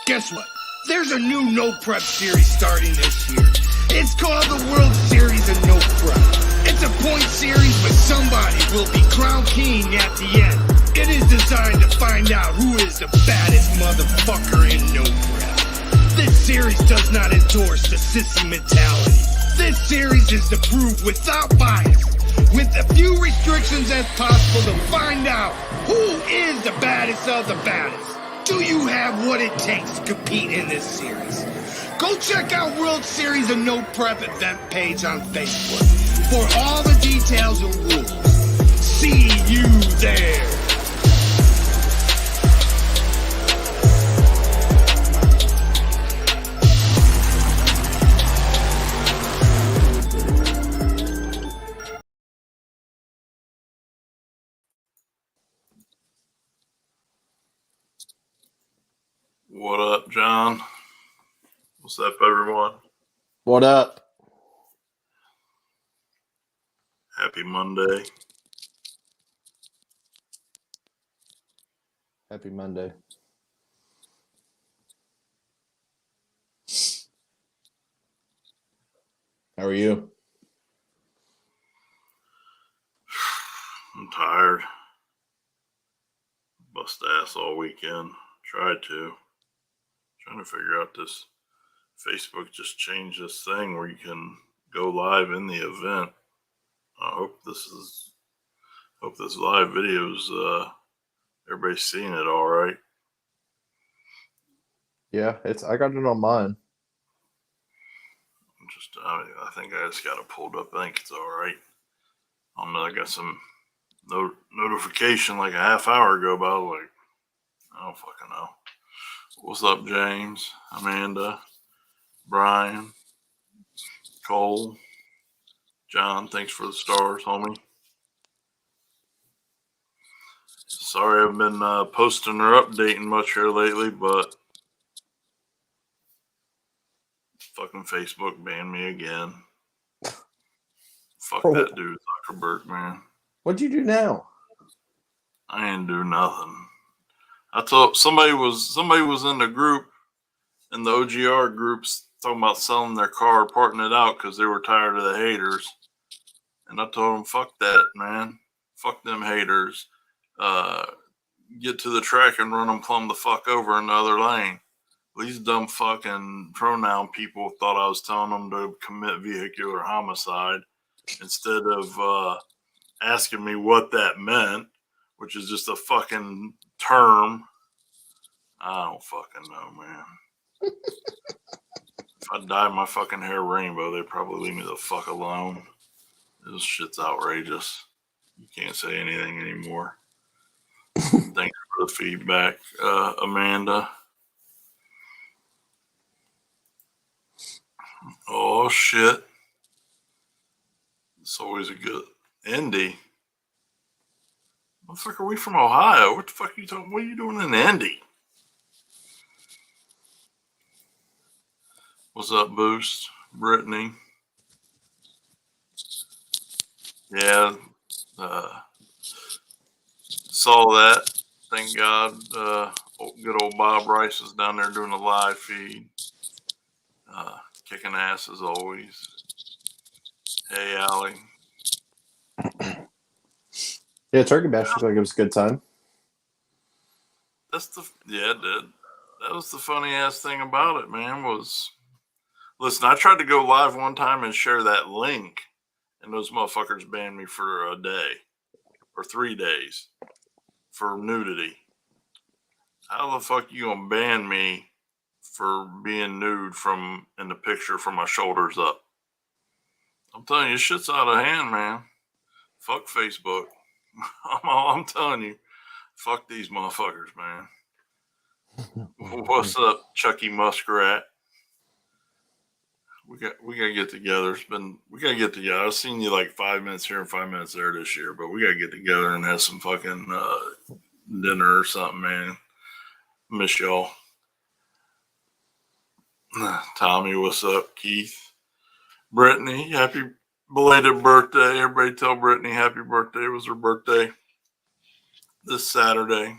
Guess what? There's a new No Prep series starting this year. It's called the World Series of No Prep. It's a point series, but somebody will be crowned king at the end. It is designed to find out who is the baddest motherfucker in No Prep. This series does not endorse the sissy mentality. This series is to prove without bias, with as few restrictions as possible, to find out who is the baddest of the baddest. Do you have what it takes to compete in this series? Go check out World Series of No Prep event page on Facebook for all the details and rules. See you there. What up, John? What's up, everyone? What up? Happy Monday. Happy Monday. How are you? I'm tired. Bust ass all weekend. Tried to. Trying to figure out this. Facebook just changed this thing where you can go live in the event. I hope this live video's everybody's seeing it all right. Yeah, I got it on mine. I think I just got it pulled up. I think it's all right. I don't know. I got some notification like a half hour ago, but I was like, I don't fucking know. What's up, James, Amanda, Brian, Cole, John? Thanks for the stars, homie. Sorry I haven't been posting or updating much here lately, but fucking Facebook banned me again. Fuck that dude, Zuckerberg, man. What'd you do now? I ain't do nothing. I thought somebody was in the group, in the OGR groups, talking about selling their car, parting it out because they were tired of the haters. And I told them, fuck that, man. Fuck them haters. Get to the track and run them plumb the fuck over in the other lane. These dumb fucking pronoun people thought I was telling them to commit vehicular homicide instead of asking me what that meant, which is just a fucking term. I don't fucking know, man. If I dyed my fucking hair rainbow, they'd probably leave me the fuck alone. This shit's outrageous. You can't say anything anymore. Thanks for the feedback, Amanda. Oh, shit. It's always a good Indy. Motherfucker, we from Ohio. What the fuck are you talking? What are you doing in Indy? What's up, Boost? Brittany? Yeah. Saw that. Thank God. Good old Bob Rice is down there doing a live feed. Kicking ass as always. Hey, Allie. Yeah, Turkey Bash looked like it was a good time. Yeah, it did. That was the funny ass thing about it, man, was, listen, I tried to go live one time and share that link, and those motherfuckers banned me for a day or 3 days for nudity. How the fuck you gonna ban me for being nude in the picture from my shoulders up? I'm telling you, shit's out of hand, man. Fuck Facebook. I'm telling you, fuck these motherfuckers, man. What's up, Chucky Muskrat? We gotta get together. We gotta get together. I've seen you like 5 minutes here and 5 minutes there this year, but we gotta get together and have some fucking dinner or something, man. Miss y'all. Tommy, what's up? Keith, Brittany, happy belated birthday. Everybody tell Brittany happy birthday. It was her birthday this Saturday.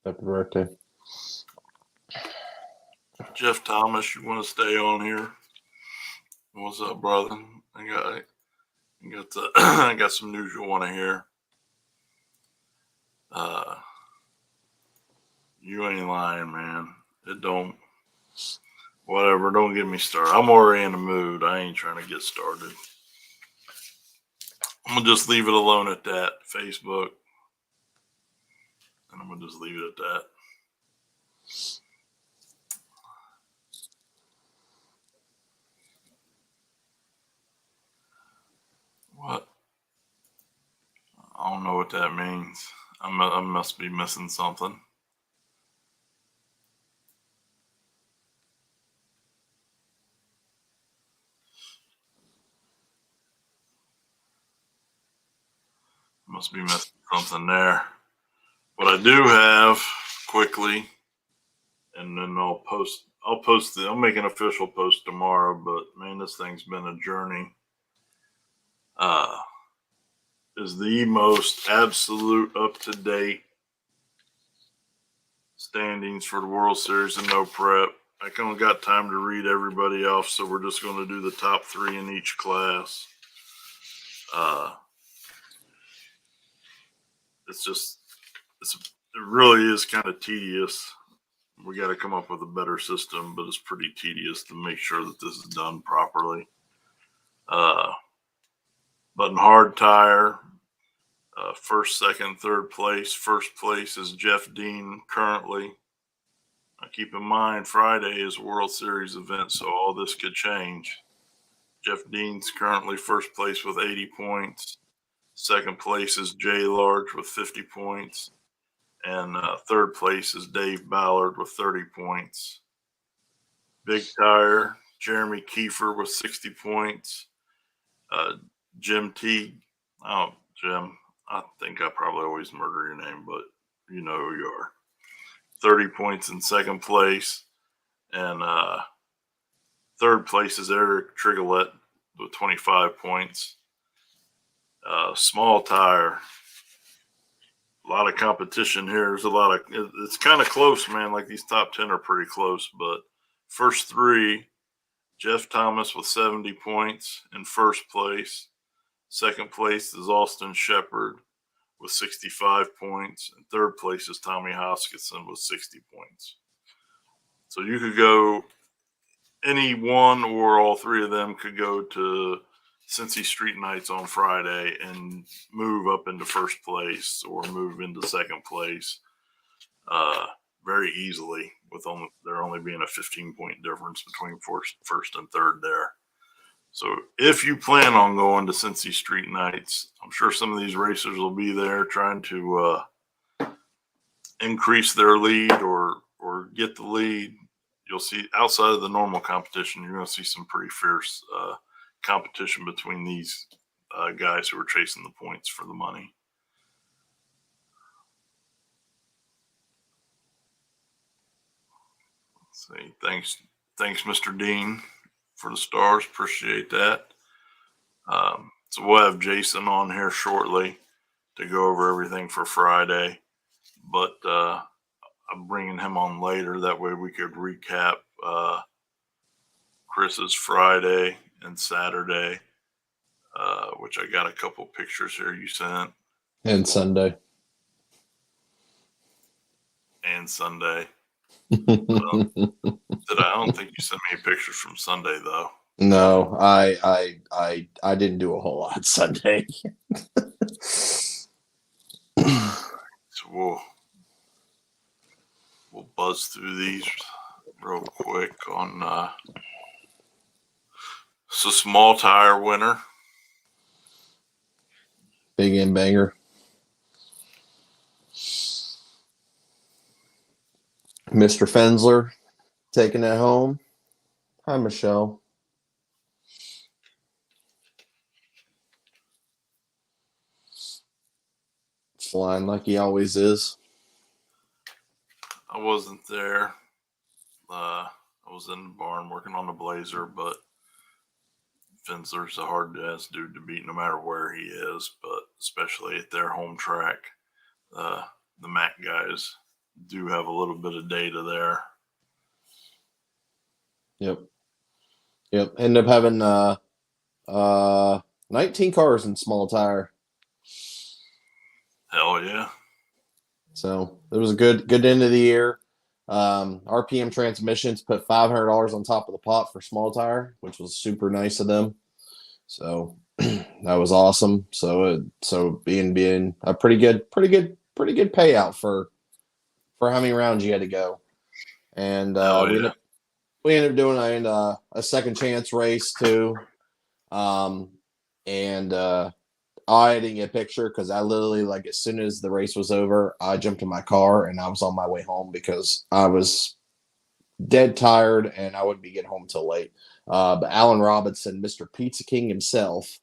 Happy birthday. Jeff Thomas, you want to stay on here? What's up, brother? I got some news you want to hear. You ain't lying, man. It don't. Whatever. Don't get me started. I'm already in the mood. I ain't trying to get started. I'm gonna just leave it alone at that. Facebook, and I'm gonna just leave it at that. What? I don't know what that means. I must be missing something. Must be missing something there. What I do have quickly, and then I'll make an official post tomorrow, but man, this thing's been a journey. Is the most absolute up-to-date standings for the World Series and no prep. I kind of got time to read everybody off, so we're just going to do the top 3 in each class. It really is kind of tedious. We got to come up with a better system, but it's pretty tedious to make sure that this is done properly. But in hard tire, first, second, third place. First place is Jeff Dean currently. Now keep in mind, Friday is a World Series event, so all this could change. Jeff Dean's currently first place with 80 points. Second place is Jay Large with 50 points. And third place is Dave Ballard with 30 points. Big Tire, Jeremy Kiefer with 60 points. Jim Teague. Oh, Jim, I think I probably always murder your name, but you know who you are. 30 points in second place. And third place is Eric Trigolette with 25 points. Small tire. A lot of competition here. It's kind of close, man. Like these top 10 are pretty close, but first 3, Jeff Thomas with 70 points in first place. Second place is Austin Shepard with 65 points. And third place is Tommy Hoskinson with 60 points. So you could go, any one or all 3 of them could go to Cincy Street Nights on Friday and move up into first place or move into second place very easily, with there only being a 15-point difference between first and third there. So if you plan on going to Cincy Street Nights, I'm sure some of these racers will be there trying to increase their lead or get the lead. You'll see outside of the normal competition, you're going to see some pretty fierce competition between these guys who are chasing the points for the money. Let's see. Thanks, Mr. Dean, for the stars. Appreciate that. So we'll have Jason on here shortly to go over everything for Friday, but I'm bringing him on later. That way we could recap Chris's Friday and Saturday, which I got a couple pictures here you sent. And Sunday. And Sunday. I don't think you sent me pictures from Sunday though. No, I didn't do a whole lot Sunday. So we'll buzz through these real quick on so small tire winner. Big end banger. Mr. Fensler taking it home. Hi, Michelle. Flying like he always is. I wasn't there. I was in the barn working on the Blazer, but Fensler's a hard-ass dude to beat no matter where he is, but especially at their home track. The Mac guys do have a little bit of data there. Yep. Yep. Ended up having uh 19 cars in small tire. Hell yeah. So it was a good end of the year. RPM Transmissions put $500 on top of the pot for small tire, which was super nice of them. So that was awesome. So being a pretty good payout for how many rounds you had to go. And Hell yeah. we ended up doing a second chance race too. And I didn't get a picture because I literally, like, as soon as the race was over, I jumped in my car and I was on my way home because I was dead tired and I wouldn't be getting home until late. But Alan Robinson, Mr. Pizza King himself,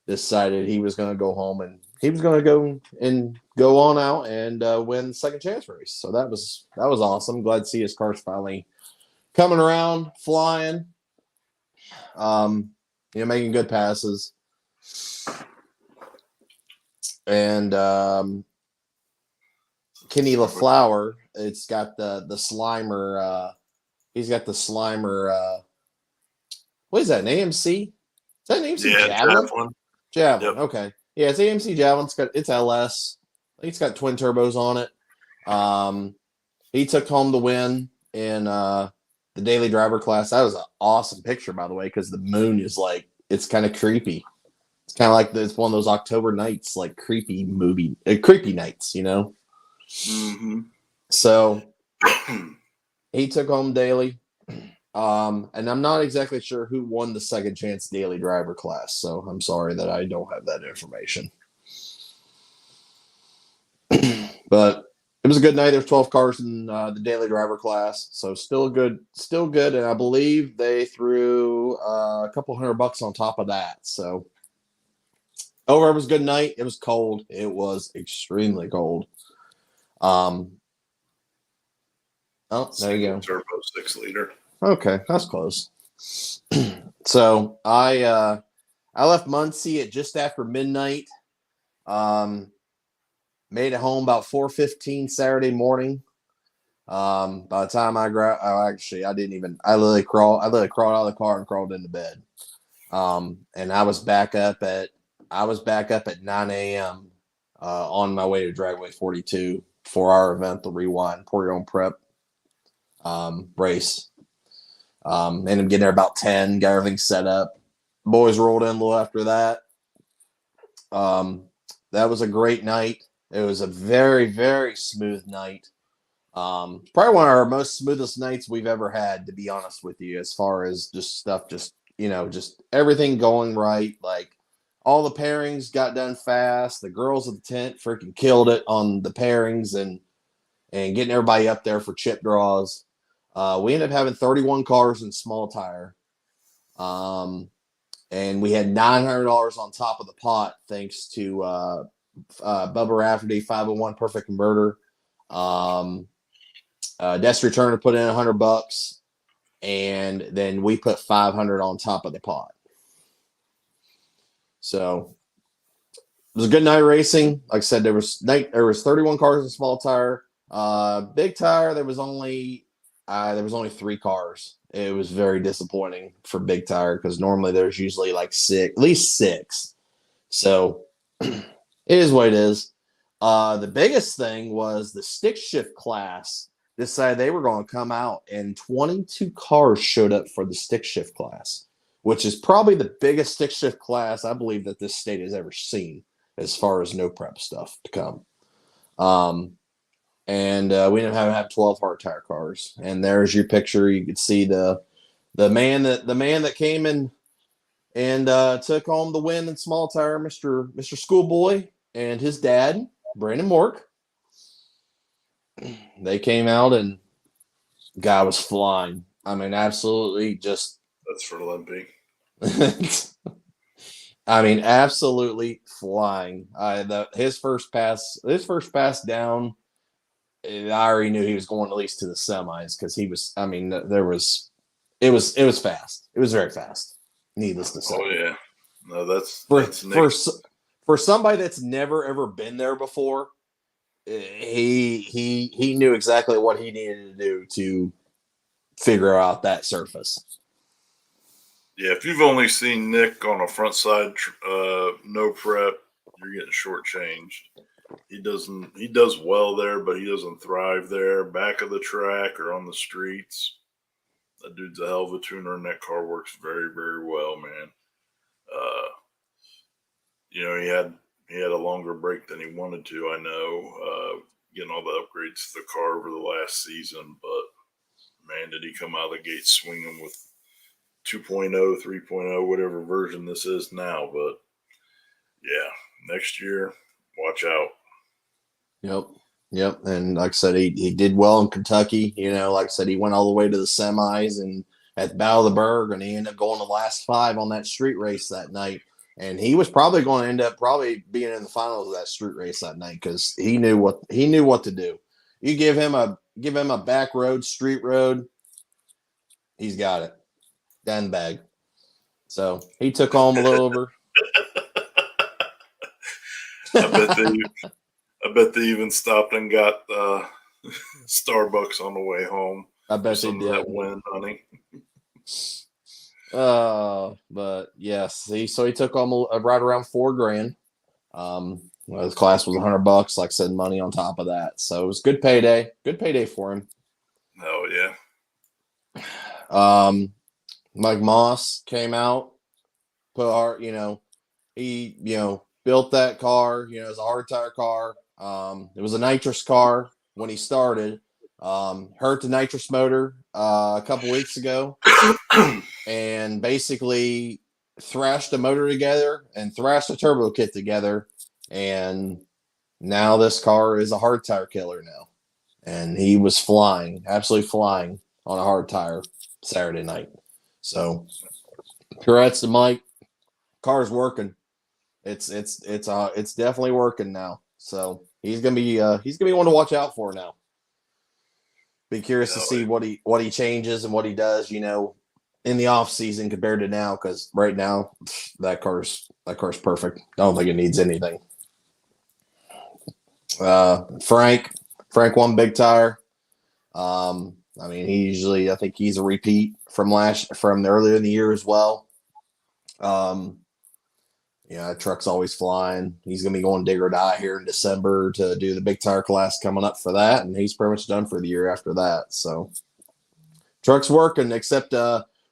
decided he was going to go home and he was going to go on out and win the second chance race. So that was awesome. Glad to see his car's finally coming around, flying, making good passes. And Kenny LaFleur, it's got the Slimer. He's got the Slimer. What is that? An AMC? Is that an AMC Javelin? Javelin. Yep. Okay. Yeah, it's AMC Javelin. It's LS. I think it's got twin turbos on it. He took home the win in the daily driver class. That was an awesome picture, by the way, because the moon is like, it's kind of creepy. It's kind of like it's one of those October nights, like creepy nights, Mm-hmm. So he took home daily. And I'm not exactly sure who won the second chance daily driver class. So I'm sorry that I don't have that information. But it was a good night. There's 12 cars in the daily driver class. So still good. And I believe they threw a couple $100 on top of that. So overall, it was a good night. It was cold. It was extremely cold. Oh, there you go. Turbo 6-liter. Okay, that's close. So I left Muncie at just after midnight. Made it home about 4:15 Saturday morning. By the time I literally crawled out of the car and crawled into bed. And I was back up at 9 a.m. On my way to Dragway 42 for our event, the Rewind Pour Your Own Prep race. Ended up getting there about 10, got everything set up. Boys rolled in a little after that. That was a great night. It was a very, very smooth night. Probably one of our most smoothest nights we've ever had, to be honest with you, as far as just everything going right. Like, all the pairings got done fast. The girls at the tent freaking killed it on the pairings and getting everybody up there for chip draws. We ended up having 31 cars in small tire. And we had $900 on top of the pot thanks to Bubba Rafferty, 501 Perfect Converter. Desk Returner put in $100, and then we put 500 on top of the pot. So it was a good night racing. Like I said, there was 31 cars in small tire. Big tire, there was only 3 cars. It was very disappointing for big tire because normally there's usually like at least 6. So it is what it is. The biggest thing was the stick shift class decided they were going to come out, and 22 cars showed up for the stick shift class, which is probably the biggest stick shift class I believe that this state has ever seen as far as no prep stuff to come. And we ended up having 12 hard tire cars. And there's your picture. You could see the man that came in and took home the win in small tire, Mr. Schoolboy, and his dad, Brandon Mork. They came out and guy was flying. I mean, absolutely just. That's for Olympic. I mean, absolutely flying. His first pass down. I already knew he was going at least to the semis because he was. I mean, it was fast. It was very fast. Needless to say. Oh yeah, no, that's for somebody that's never ever been there before. He knew exactly what he needed to do figure out that surface. Yeah, if you've only seen Nick on a front side no prep, you're getting shortchanged. He does well there, but he doesn't thrive there. Back of the track or on the streets. That dude's a hell of a tuner, and that car works very, very well, man. He had a longer break than he wanted to. I know, getting all the upgrades to the car over the last season, but man, did he come out of the gate swinging with 2.0, 3.0, whatever version this is now. But yeah, next year, watch out. Yep. And like I said, he did well in Kentucky. Like I said, he went all the way to the semis and at Battle of the Berg, and he ended up going the last 5 on that street race that night. And he was probably going to end up being in the finals of that street race that night because he knew what to do. You give him a back road, street road, he's got it. Down the bag. So he took home a little over. I bet they even stopped and got Starbucks on the way home. I bet they did. That win, honey. But yes, so he took home right around $4,000. His class was $100. Like I said, money on top of that. So it was good payday. Good payday for him. Oh yeah. Mike Moss came out, he built that car. It was a hard tire car. It was a nitrous car when he started. Hurt the nitrous motor a couple weeks ago, and basically thrashed the motor together and thrashed the turbo kit together. And now this car is a hard tire killer now. And he was absolutely flying on a hard tire Saturday night. So, congrats to Mike. Car's working. It's definitely working now. So he's gonna be one to watch out for now. Be curious to see what he changes and what he does, in the off season compared to now. Because right now, that car's perfect. I don't think it needs anything. Frank won Big Tire. I think he's a repeat from earlier in the year as well. That truck's always flying. He's going to be going dig or die here in December to do the Big Tire class coming up for that, and he's pretty much done for the year after that. So, truck's working, except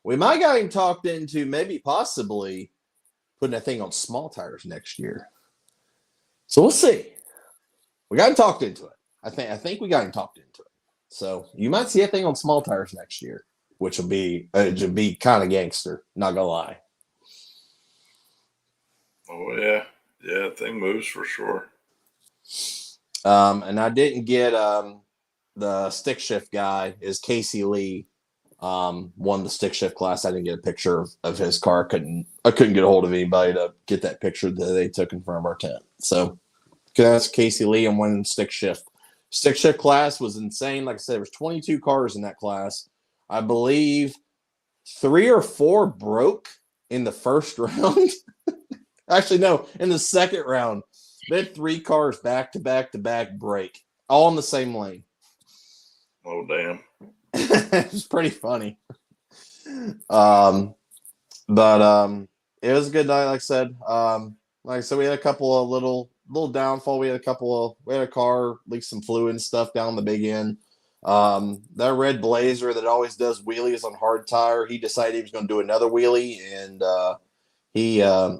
we might got him talked into maybe possibly putting that thing on small tires next year. So we'll see. We got him talked into it. I think we got him talked into it. So you might see a thing on small tires next year, which will be kind of gangster. Not gonna lie. Oh yeah, thing moves for sure. And I didn't get the stick shift guy is Casey Lee. Won the stick shift class. I didn't get a picture of his car. I couldn't get a hold of anybody to get that picture that they took in front of our tent. So that's Casey Lee and winning stick shift. Stick shift class was insane. Like I said, there was 22 cars in that class. I believe 3 or 4 broke in the first round. Actually, no, in the second round. They had 3 cars back to back to back break, all in the same lane. Oh, damn. It was pretty funny. But it was a good night, like I said. We had a couple of little downfall. We had a car leak some fluid and stuff down the big end. That red Blazer that always does wheelies on hard tire, he decided he was going to do another wheelie, and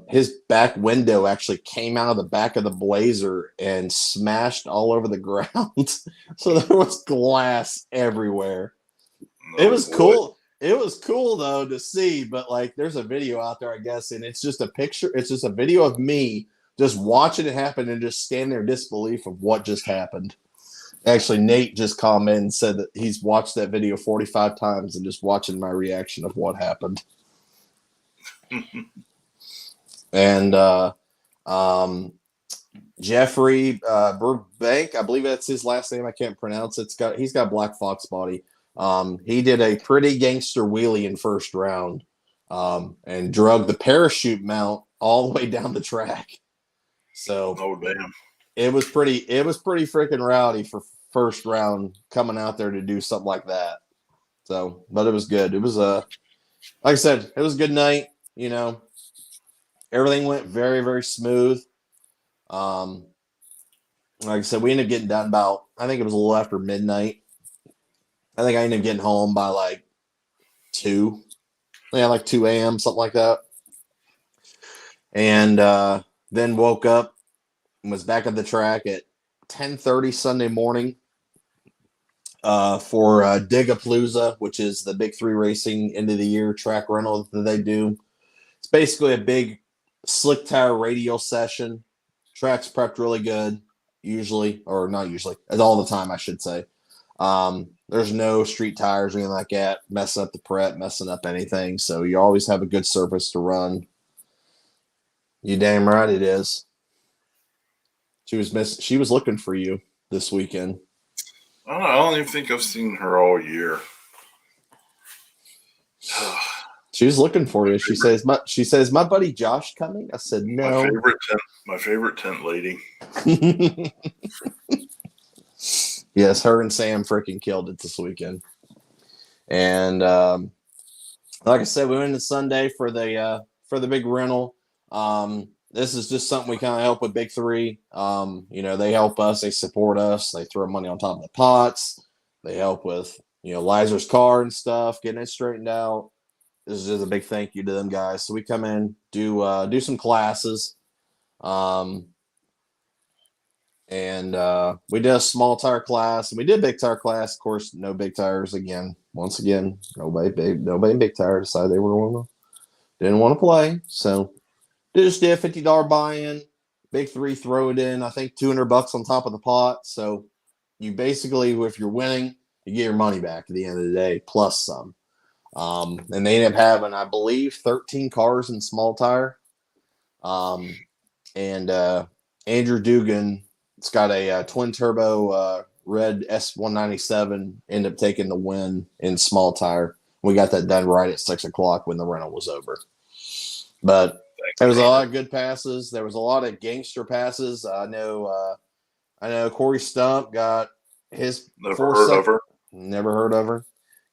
his back window actually came out of the back of the Blazer and smashed all over the ground. So there was glass everywhere. Oh, it was cool. It was cool though to see, but there's a video out there, I guess, and it's just a picture. It's just a video of me just watching it happen and just stand there in disbelief of what just happened. Actually, Nate just commented and said that he's watched that video 45 times and just watching my reaction of what happened. And Jeffrey Burbank, I believe that's his last name. I can't pronounce it. He's got Black Fox body. He did a pretty gangster wheelie in first round, and drug the parachute mount all the way down the track. So, oh damn, it was pretty freaking rowdy for first round coming out there to do something like that. So, but it was good. It was like I said, it was a good night. Everything went very, very smooth. Um, like I said, we ended up getting done about, I think it was a little after midnight. I think I ended up getting home by like 2. Yeah, like 2 a.m., something like that. And then woke up and was back at the track at 10:30 Sunday morning for Digapalooza, which is the Big Three Racing end of the year track rental that they do. It's basically a big slick tire radial session. Track's prepped really good, usually, or not usually, all the time, I should say. There's no street tires or anything like that, messing up the prep, messing up anything. So you always have a good surface to run. You damn right it is. She was looking for you this weekend. I don't even think I've seen her all year. She was looking for you. She says, my buddy Josh coming? I said, no. My favorite tent lady. Yes, her and Sam freaking killed it this weekend. And like I said, we went to Sunday for the big rental. This is just something we kind of help with Big Three. They help us, they support us, they throw money on top of the pots, they help with Lizer's car and stuff, getting it straightened out. This is just a big thank you to them guys. So we come in, do some classes. And we did a small tire class, and we did big tire class. Of course, no big tires again. Once again, nobody in big tire decided they didn't want to play. So they just did a $50 buy-in. Big Three throw it in. I think $200 on top of the pot. So you basically, if you're winning, you get your money back at the end of the day, plus some. And they ended up having, I believe, 13 cars in small tire. And Andrew Dugan, it's got a twin turbo red S197, ended up taking the win in small tire. We got that done right at 6:00 when the rental was over. But there was a lot of good passes. There was a lot of gangster passes. I know Corey Stump got his Never heard of her.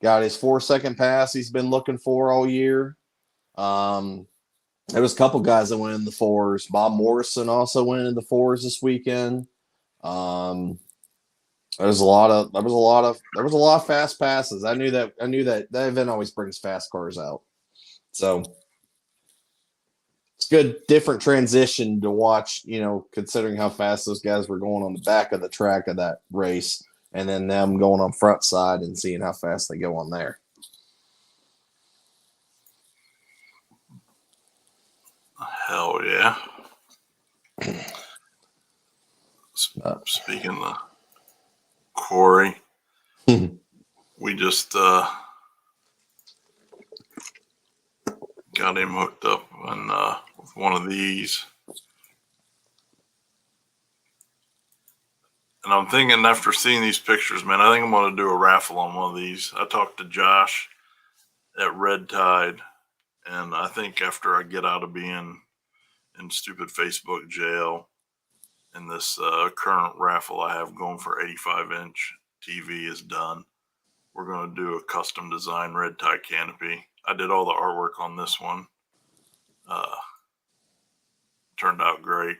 Got his 4-second pass he's been looking for all year. There was a couple guys that went in the 4s. Bob Morrison also went in the 4s this weekend. There was a lot of fast passes. I knew that event always brings fast cars out. So it's good, different transition to watch, considering how fast those guys were going on the back of the track of that race, and then them going on front side and seeing how fast they go on there. Hell yeah. Speaking of Corey, we just got him hooked up with one of these. And I'm thinking, after seeing these pictures, man, I think I'm going to do a raffle on one of these. I talked to Josh at Red Tide, and I think after I get out of being in stupid Facebook jail, and this current raffle I have going for 85-inch TV is done, we're going to do a custom design Red Tide canopy. I did all the artwork on this one. Turned out great.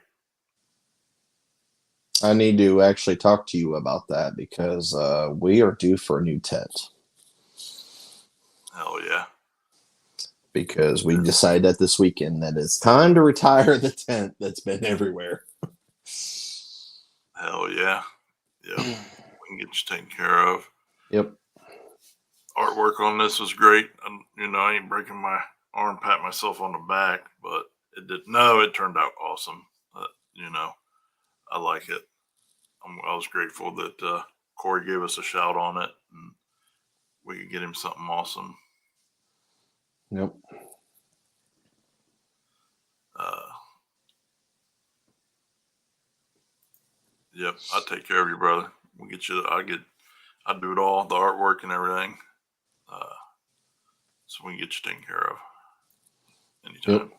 I need to actually talk to you about that because we are due for a new tent. Hell yeah. Because we decided that this weekend that it's time to retire the tent that's been everywhere. Hell yeah. Yep. We can get you taken care of. Yep. Artwork on this was great. I ain't breaking my arm, pat myself on the back, but it turned out awesome. I like it. I was grateful that Corey gave us a shout on it, and we could get him something awesome. Yep. Yep. I'll take care of you, brother. We'll get you. I'll do it all, the artwork and everything. So we can get you taken care of anytime. Yep.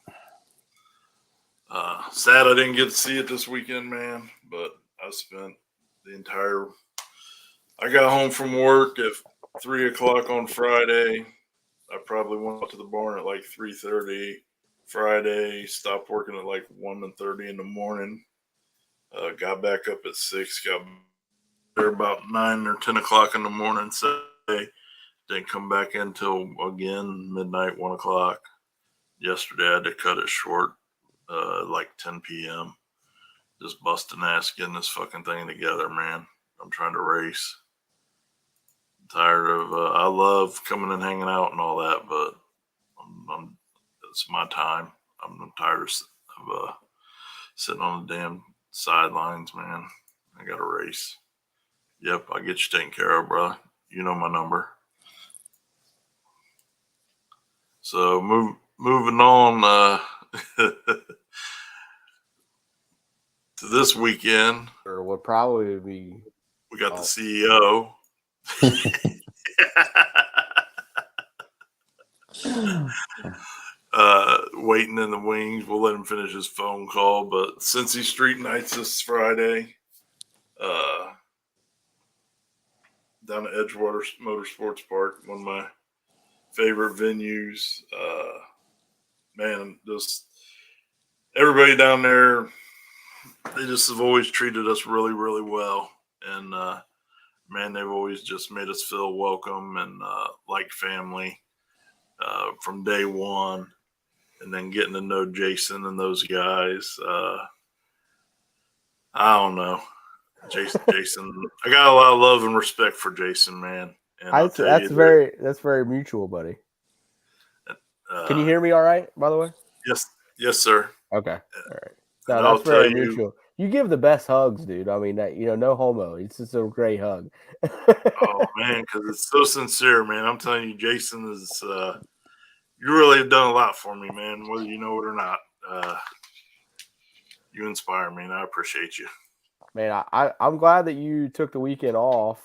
Sad I didn't get to see it this weekend, man, but I spent I got home from work at 3 o'clock on Friday. I probably went out to the barn at like 3:30 Friday. Stopped working at like 1:30 in the morning. Got back up at 6. Got there about 9 or 10 o'clock in the morning Saturday. Didn't come back in till again midnight, 1 o'clock. Yesterday I had to cut it short, like 10 p.m. Just busting ass getting this fucking thing together, man. I'm trying to race. Tired of. I love coming and hanging out and all that, but it's my time. I'm tired of sitting on the damn sidelines, man. I got to race. Yep, I get you taken care of, brother. You know my number. So moving on to this weekend. Or would probably be. We got the CEO. Waiting in the wings. We'll let him finish his phone call. But Cincy Street Nights this Friday. Down at Edgewater Motorsports Park, one of my favorite venues. Man, just everybody down there, they just have always treated us really, really well. And man, they've always just made us feel welcome and like family from day one. And then getting to know Jason and those guys. I don't know. Jason, I got a lot of love and respect for Jason, man. And that's very mutual, buddy. Can you hear me all right, by the way? Yes, sir. Okay. All right. No, that's very mutual. You give the best hugs, dude. I mean, no homo. It's just a great hug. Oh, man, because it's so sincere, man. I'm telling you, Jason is you really have done a lot for me, man, whether you know it or not. You inspire me, and I appreciate you. Man, I'm glad that you took the weekend off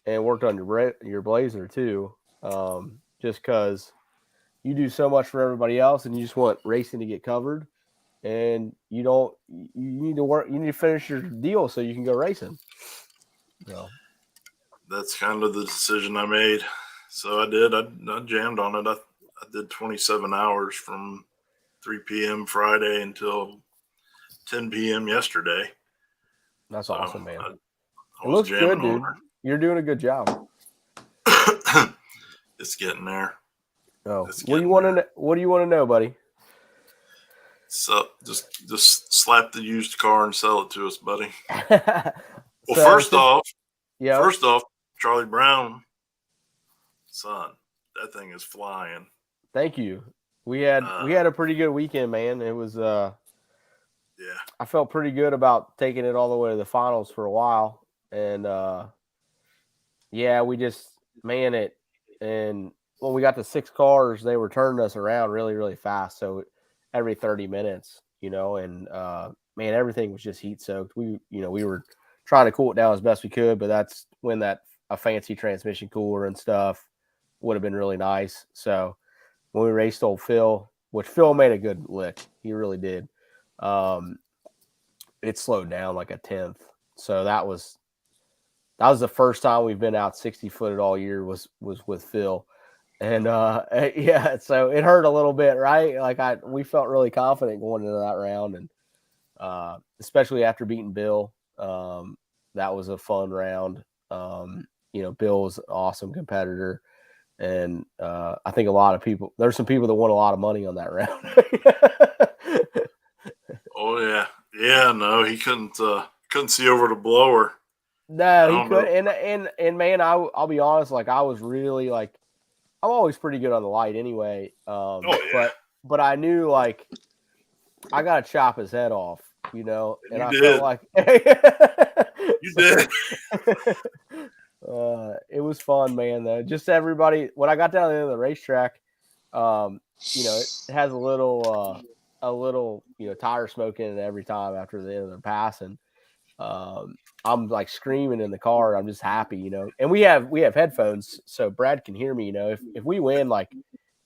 and worked on your Blazer too. Just because you do so much for everybody else, and you just want racing to get covered, and you need to work. You need to finish your deal so you can go racing. So that's kind of the decision I made. So I did. I jammed on it. I did 27 hours from 3 p.m. Friday until 10 p.m. yesterday. That's awesome, man. It looks good, dude. You're doing a good job. It's getting there. Oh, what do you want to know, buddy? So just slap the used car and sell it to us, buddy. Well, first off, Charlie Brown, son, that thing is flying. Thank you. We had a pretty good weekend, man. It was yeah. I felt pretty good about taking it all the way to the finals for a while. And we just it. And when we got to 6 cars, they were turning us around really, really fast. So every 30 minutes, and man, everything was just heat soaked. We were trying to cool it down as best we could, but that's when a fancy transmission cooler and stuff would have been really nice. So when we raced old Phil, which Phil made a good lick, he really did. It slowed down like a 10th. So that was the first time we've been out 60-footed all year was with Phil. And so it hurt a little bit, right? Like we felt really confident going into that round, and especially after beating Bill. That was a fun round. Bill was an awesome competitor. And I think there's some people that won a lot of money on that round. Oh yeah. Yeah, no, he couldn't see over the blower. No, he couldn't. And man, I'll be honest, like I was really like, I'm always pretty good on the light anyway. But I knew like I gotta chop his head off, and I felt like you did. It was fun, man. Though, just everybody. When I got down to the end of the racetrack, it has a little tire smoke in it every time after the end of the pass, and I'm like screaming in the car. I'm just happy, And we have headphones, so Brad can hear me. If we win, like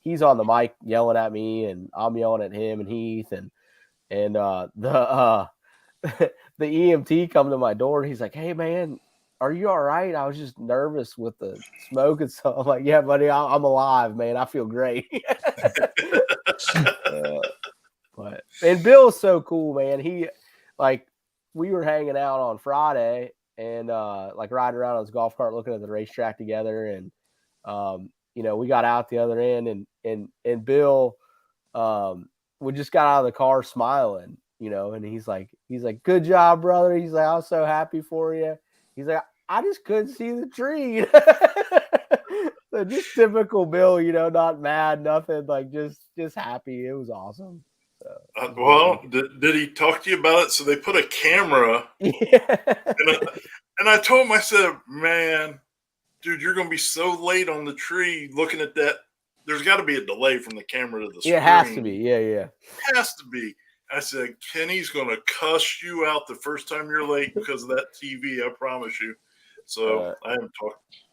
he's on the mic yelling at me, and I'm yelling at him and Heath, and the EMT come to my door. And he's like, "Hey, man, "Are you all right? I was just nervous with the smoke and stuff." I'm like, "Yeah, buddy, I'm alive, man. I feel great." And Bill's so cool, man. He like we were hanging out on Friday and like riding around on his golf cart looking at the racetrack together, and we got out the other end, and Bill we just got out of the car smiling, and he's like, "Good job, brother." He's like, "I was so happy for you." He's like, "I just couldn't see the tree." So just typical Bill, not mad, nothing, like just happy. It was awesome. Well, did he talk to you about it? So they put a camera. Yeah. And I told him, I said, man, dude, you're going to be so late on the tree looking at that. There's got to be a delay from the camera to the screen. It has to be. Yeah. It has to be. I said, Kenny's going to cuss you out the first time you're late because of that TV. I promise you. So I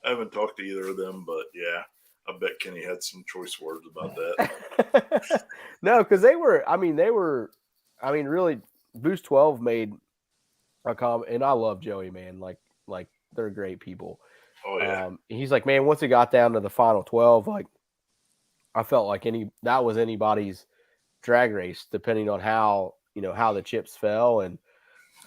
haven't talked to either of them, but yeah, I bet Kenny had some choice words about that. No, because they were, really, Boost 12 made a comment, and I love Joey, man. Like they're great people. Oh yeah. He's like, man, once it got down to the final 12, like I felt like that was anybody's drag race, depending on how the chips fell, and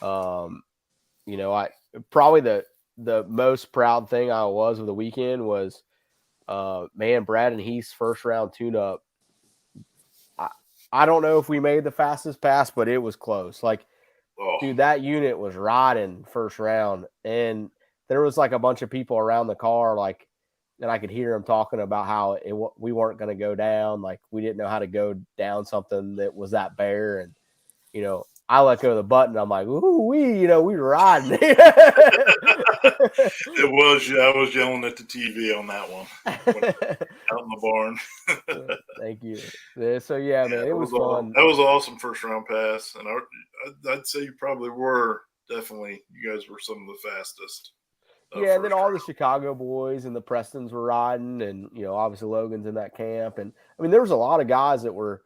I probably the most proud thing I was of the weekend was, man, Brad and Heath's first round tune-up. I don't know if we made the fastest pass, but it was close. Like, dude, that unit was riding first round, and there was like a bunch of people around the car, like, and I could hear them talking about how we weren't going to go down. Like, we didn't know how to go down something that was that bare. And, I let go of the button. I'm like, ooh, we were riding. It was, yeah. I was yelling at the TV on that one out in the barn. Thank you. So, yeah, man, it was fun. That was an awesome first round pass. And I'd say you probably were definitely, you guys were some of the fastest. Yeah, and then all the Chicago boys and the Prestons were riding, and obviously Logan's in that camp, and there was a lot of guys that were.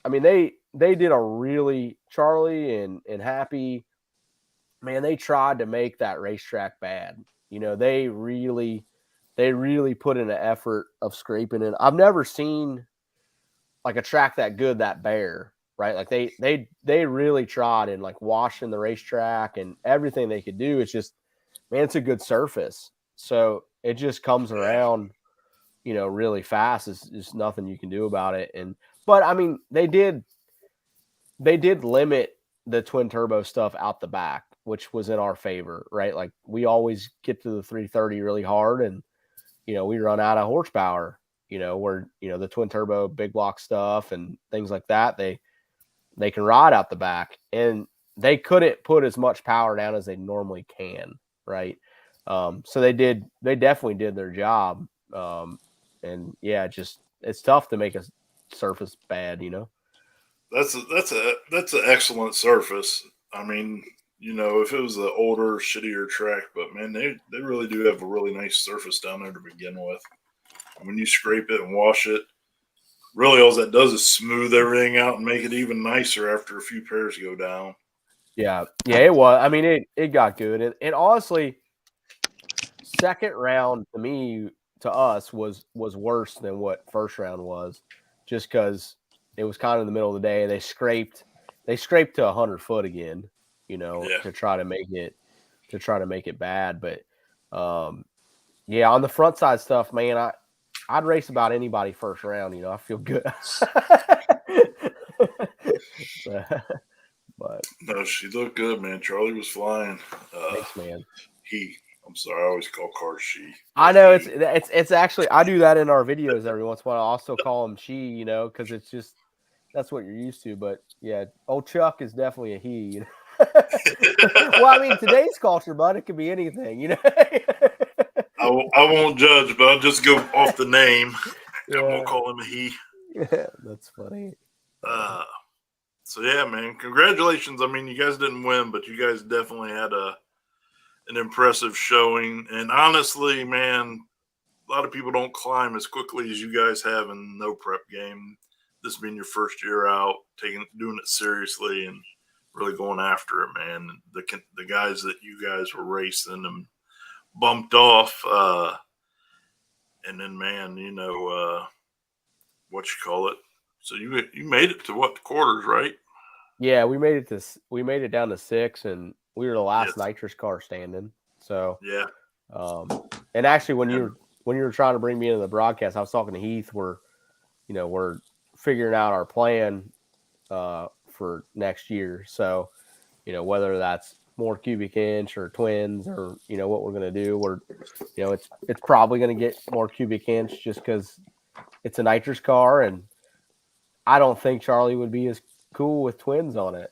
They did a really, Charlie and Happy, man. They tried to make that racetrack bad. They really put in an effort of scraping it. I've never seen like a track that good, that bare, right? Like they really tried and like washing the racetrack and everything they could do. It's just. Man, it's a good surface. So it just comes around, really fast. It's just nothing you can do about it. But they did limit the twin turbo stuff out the back, which was in our favor, right? Like we always get to the 330 really hard, and we run out of horsepower, where the twin turbo big block stuff and things like that, they can ride out the back, and they couldn't put as much power down as they normally can. Right. So they definitely did their job. And yeah, it's tough to make a surface bad, That's an excellent surface. If it was an older, shittier track, but man, they really do have a really nice surface down there to begin with. And when you scrape it and wash it, really all that does is smooth everything out and make it even nicer after a few pairs go down. Yeah, it was. It got good, and honestly, second round to us was worse than what first round was, just because it was kind of in the middle of the day. They scraped to 100 foot again, to try to make it bad. But yeah, on the front side stuff, man, I'd race about anybody first round. I feel good. But no, she looked good, man. Charlie was flying. Thanks, man. I'm sorry, I always call cars she. I know it's actually, I do that in our videos every once in a while. I also call them she, because it's just that's what you're used to. But yeah, old Chuck is definitely a he. Well, today's culture, bud, it could be anything, I won't judge, but I'll just go off the name. Yeah. I won't call him a he. Yeah, that's funny. So yeah, man, congratulations. You guys didn't win, but you guys definitely had an impressive showing. And honestly, man, a lot of people don't climb as quickly as you guys have in no prep game. This being your first year out, doing it seriously and really going after it, man. The guys that you guys were racing, and bumped off. And then, man, what you call it? So you made it to what, the quarters, right? Yeah, we made it down to 6, and we were the last Yes. nitrous car standing. So Yeah. And actually, when you were trying to bring me into the broadcast, I was talking to Heath. We're figuring out our plan for next year. So, whether that's more cubic inch or twins or what we're going to do, it's probably going to get more cubic inch just because it's a nitrous car, and I don't think Charlie would be as cool with twins on it,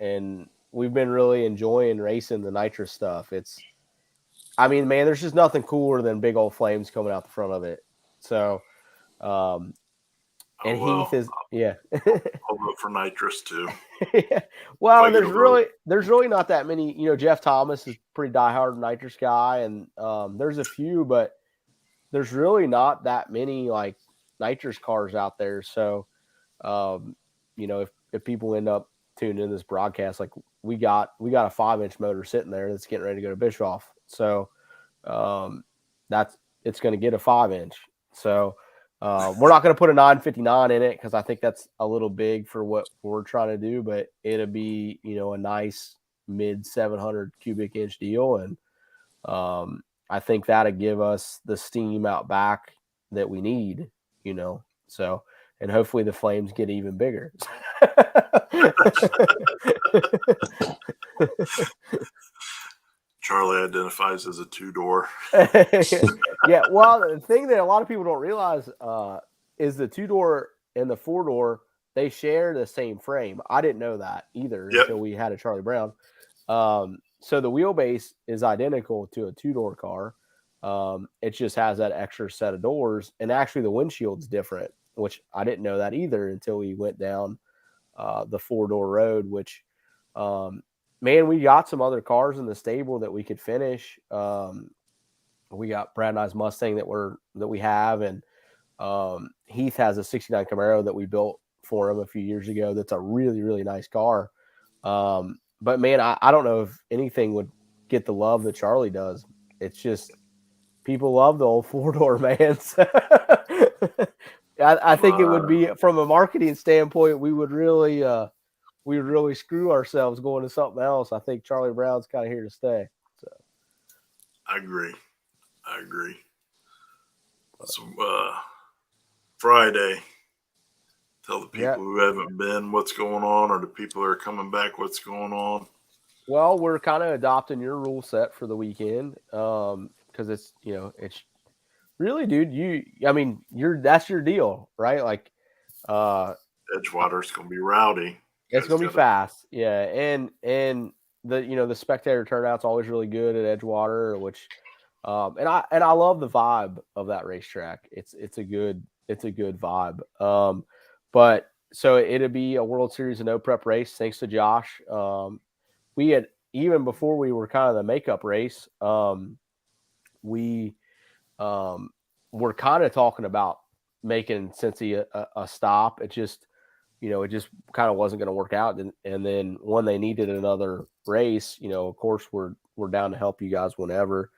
and we've been really enjoying racing the nitrous stuff. Man, there's just nothing cooler than big old flames coming out the front of it. So, and Heath is, yeah. I'll vote for nitrous too. Yeah. Well, there's really not that many. Jeff Thomas is pretty diehard nitrous guy, and there's a few, but there's really not that many like nitrous cars out there. So, if people end up tuning in this broadcast, like we got a 5-inch motor sitting there that's getting ready to go to Bischoff. So, it's going to get a 5-inch. So, we're not going to put a 959 in it because I think that's a little big for what we're trying to do, but it'll be, a nice mid 700 cubic inch deal. And I think that'll give us the steam out back that we need, so, and hopefully the flames get even bigger. Charlie identifies as a 2-door. Yeah, well, the thing that a lot of people don't realize is the 2-door and the 4-door, they share the same frame. I didn't know that either until we had a Charlie Brown. So the wheelbase is identical to a 2-door car. It just has that extra set of doors, and actually the windshield's different, which I didn't know that either until we went down the 4-door road, which man, we got some other cars in the stable that we could finish. We got Brad and I's Mustang that we have, and Heath has a '69 Camaro that we built for him a few years ago. That's a really, really nice car. But man, I don't know if anything would get the love that Charlie does. It's just people love the old 4-door, man. So I think it would be, from a marketing standpoint, we would really screw ourselves going to something else. I think Charlie Brown's kind of here to stay. So I agree. So Friday, tell the people who haven't been what's going on, or the people who are coming back what's going on. Well, we're kind of adopting your rule set for the weekend because it's it's really, dude. That's your deal, right? Like Edgewater's gonna be rowdy. It's gonna be fast, yeah, and the spectator turnout's always really good at Edgewater, which and I love the vibe of that racetrack. It's a good vibe. But so it'll be a World Series of No Prep race, thanks to Josh. We had, even before we were kind of the makeup race, we were kind of talking about making Cincy a stop. It just kind of wasn't going to work out. And then when they needed another race, of course we're down to help you guys whenever.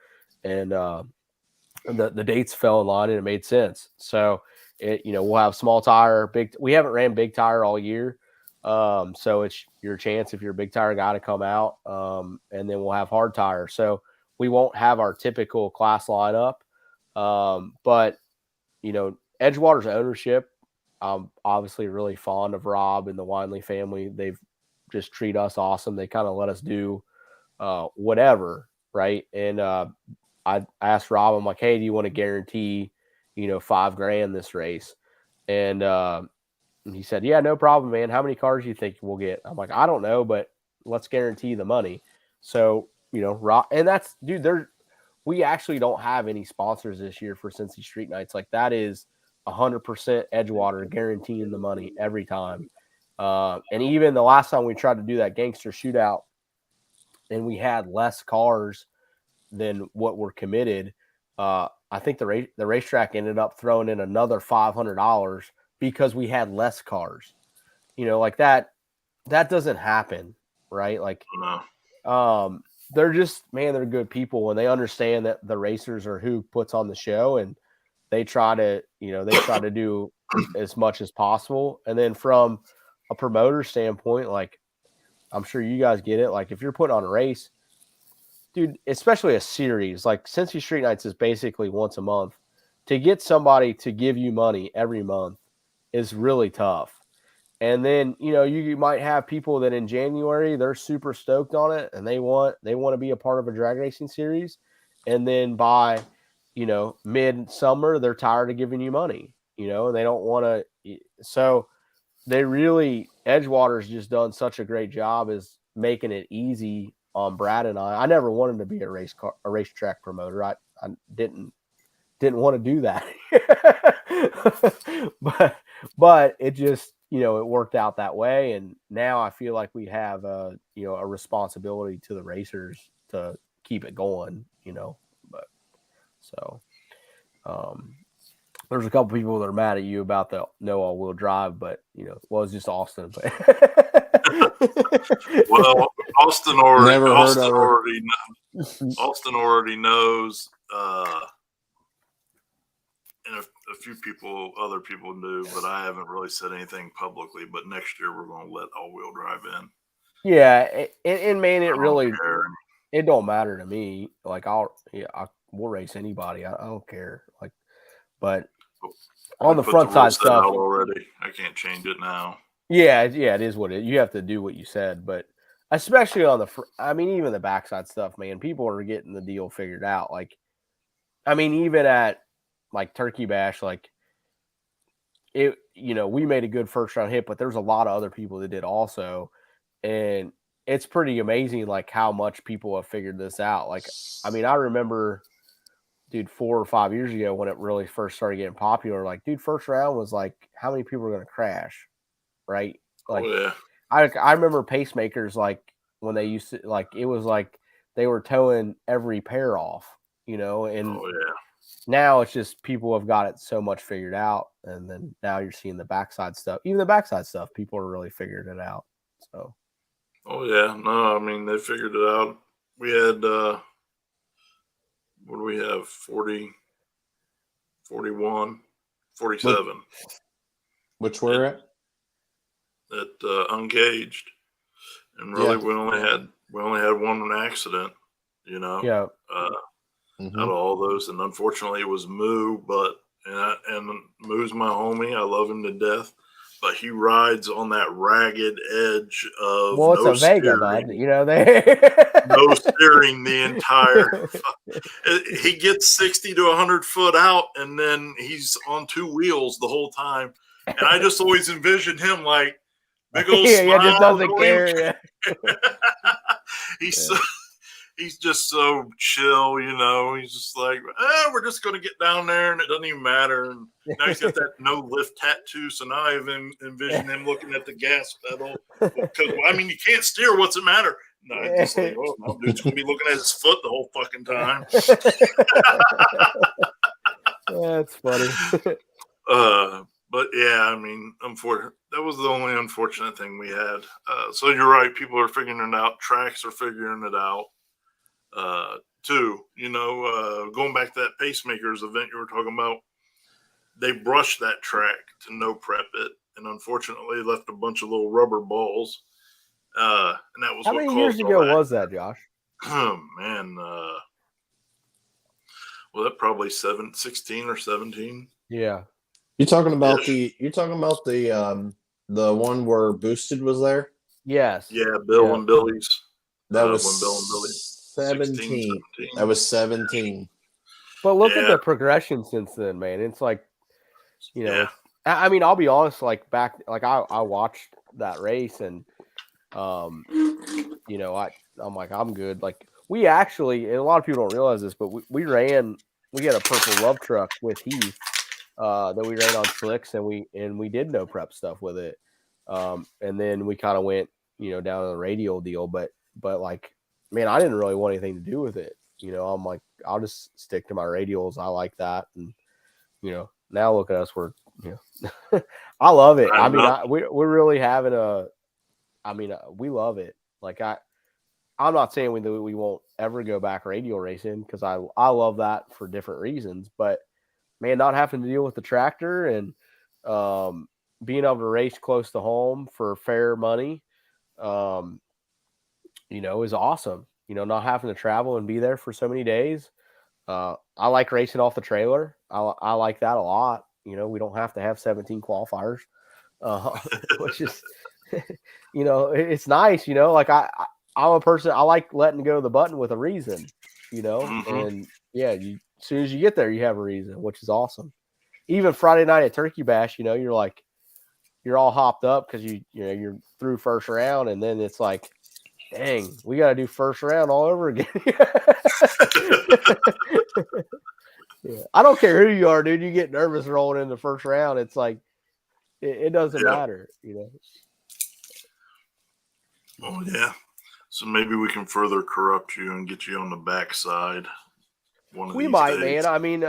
And the dates fell in line and it made sense. So we'll have small tire, we haven't ran big tire all year. So it's your chance, if you're a big tire guy, to come out. And then we'll have hard tire. So we won't have our typical class lineup. But Edgewater's ownership, I'm obviously really fond of Rob and the Winley family. They've just treat us awesome. They kind of let us do whatever, right? And I asked Rob, I'm like, hey, do you want to guarantee, $5,000 this race? And he said, yeah, no problem, man. How many cars do you think we'll get? I'm like, I don't know, but let's guarantee the money. So, Rob, and that's, dude, we actually don't have any sponsors this year for Cincy Street Nights. Like, that is 100% Edgewater guaranteeing the money every time. And even the last time we tried to do that gangster shootout and we had less cars than what were committed, I think the racetrack ended up throwing in another $500 because we had less cars. Like that doesn't happen, right? Like, no. they're just, man, they're good people, and they understand that the racers are who puts on the show, and they try to, do as much as possible. And then from a promoter standpoint, like, I'm sure you guys get it. Like, if you're putting on a race, dude, especially a series, like Cincy Street Nights is basically once a month. To get somebody to give you money every month is really tough. And then, you might have people that in January, they're super stoked on it and they want to be a part of a drag racing series. And then by, mid-summer, they're tired of giving you money, and they don't want to. So they really, Edgewater's just done such a great job as making it easy on Brad and I. I never wanted to be a racetrack promoter. I didn't want to do that. but it just, it worked out that way. And now I feel like we have a responsibility to the racers to keep it going, but so, there's a couple people that are mad at you about the no all-wheel drive, but it's just Austin. But well, Austin already knows, and a few other people do, but I haven't really said anything publicly. But next year we're going to let all-wheel drive in. Yeah, and man, it don't matter to me. Like we'll race anybody. I don't care. Like, but on the front side stuff already, I can't change it now. Yeah, it is what you have to do what you said, but especially on even the backside stuff, man, people are getting the deal figured out. Like, even at like Turkey Bash, like it, we made a good first round hit, but there's a lot of other people that did also. And it's pretty amazing, like how much people have figured this out. Like, I remember, dude, 4 or 5 years ago when it really first started getting popular, like, dude, first round was like, how many people are going to crash? Right. Like, I remember pacemakers, like when they used to, like, it was like they were towing every pair off, and now it's just people have got it so much figured out. And then now you're seeing the backside stuff, even the backside stuff, people are really figuring it out. So, they figured it out. We had, what do we have? 40, 41, 47. Which were it? At Uncaged, and really we only had one accident, out of all those, and unfortunately it was Moo, and Moo's my homie. I love him to death, but he rides on that ragged edge of it's a Vega, bud. No steering the entire. He gets 60 to 100 foot out, and then he's on two wheels the whole time. And I just always envisioned him like big old smile. Just doesn't care. He's just so chill, He's just like, we're just going to get down there, and it doesn't even matter. And now he's got that no lift tattoo, so now I even envision him looking at the gas pedal. Because you can't steer. What's the matter? No, it's just like, no, dude's going to be looking at his foot the whole fucking time. That's funny. But yeah, that was the only unfortunate thing we had. So you're right. People are figuring it out. Tracks are figuring it out. Too, going back to that pacemakers event you were talking about, they brushed that track to no prep it, and unfortunately left a bunch of little rubber balls. And that was how many years ago was that, Josh? Oh man, that probably 16 or 17. Yeah. You're talking about the one where Boosted was there? Yes. Yeah, Bill and Billy's. That was when Bill and Billy 17. That was 17. But look at the progression since then, man. It's like, I'll be honest, like back, like I watched that race and, I'm like, I'm good. Like we actually, and a lot of people don't realize this, but we had a purple love truck with Heath, that we ran on slicks and we did no prep stuff with it. And then we kind of went, down to the radial deal, but like, man, I didn't really want anything to do with it. I'm like, I'll just stick to my radials. I like that. And, now look at us. We're, I love it. We're really having we love it. Like I'm not saying we won't ever go back radial racing because I love that for different reasons. But man, not having to deal with the tractor and being able to race close to home for fair money, is awesome. Not having to travel and be there for so many days. I like racing off the trailer. I like that a lot. We don't have to have 17 qualifiers, which is, it's nice. Like I'm a person. I like letting go of the button with a reason. And yeah, as soon as you get there, you have a reason, which is awesome. Even Friday night at Turkey Bash, you're all hopped up because you're through first round, and then it's like, dang, we got to do first round all over again. Yeah. I don't care who you are, dude. You get nervous rolling in the first round. It's like, it doesn't matter, Oh, yeah. So maybe we can further corrupt you and get you on the backside. We might, man. I mean,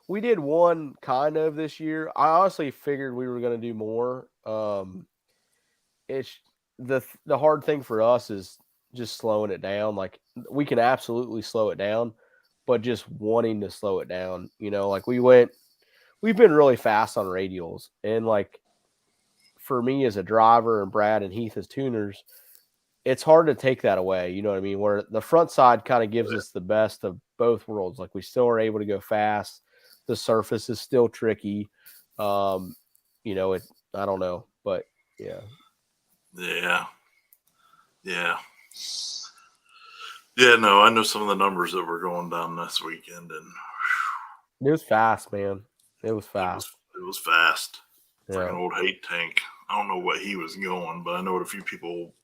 we did one kind of this year. I honestly figured we were going to do more. It's the hard thing for us is just slowing it down. Like, we can absolutely slow it down, but just wanting to slow it down, like we've been really fast on radials, and like for me as a driver and Brad and Heath as tuners, it's hard to take that away. You know what I mean? Where the front side kind of gives us the best of both worlds. Like, we still are able to go fast. The surface is still tricky. I don't know, but yeah. Yeah. Yeah. Yeah, no, I know some of the numbers that were going down this weekend, and it was fast, man. It was fast. It was fast. Yeah. Freaking old hate tank. I don't know what he was going, but I know what a few people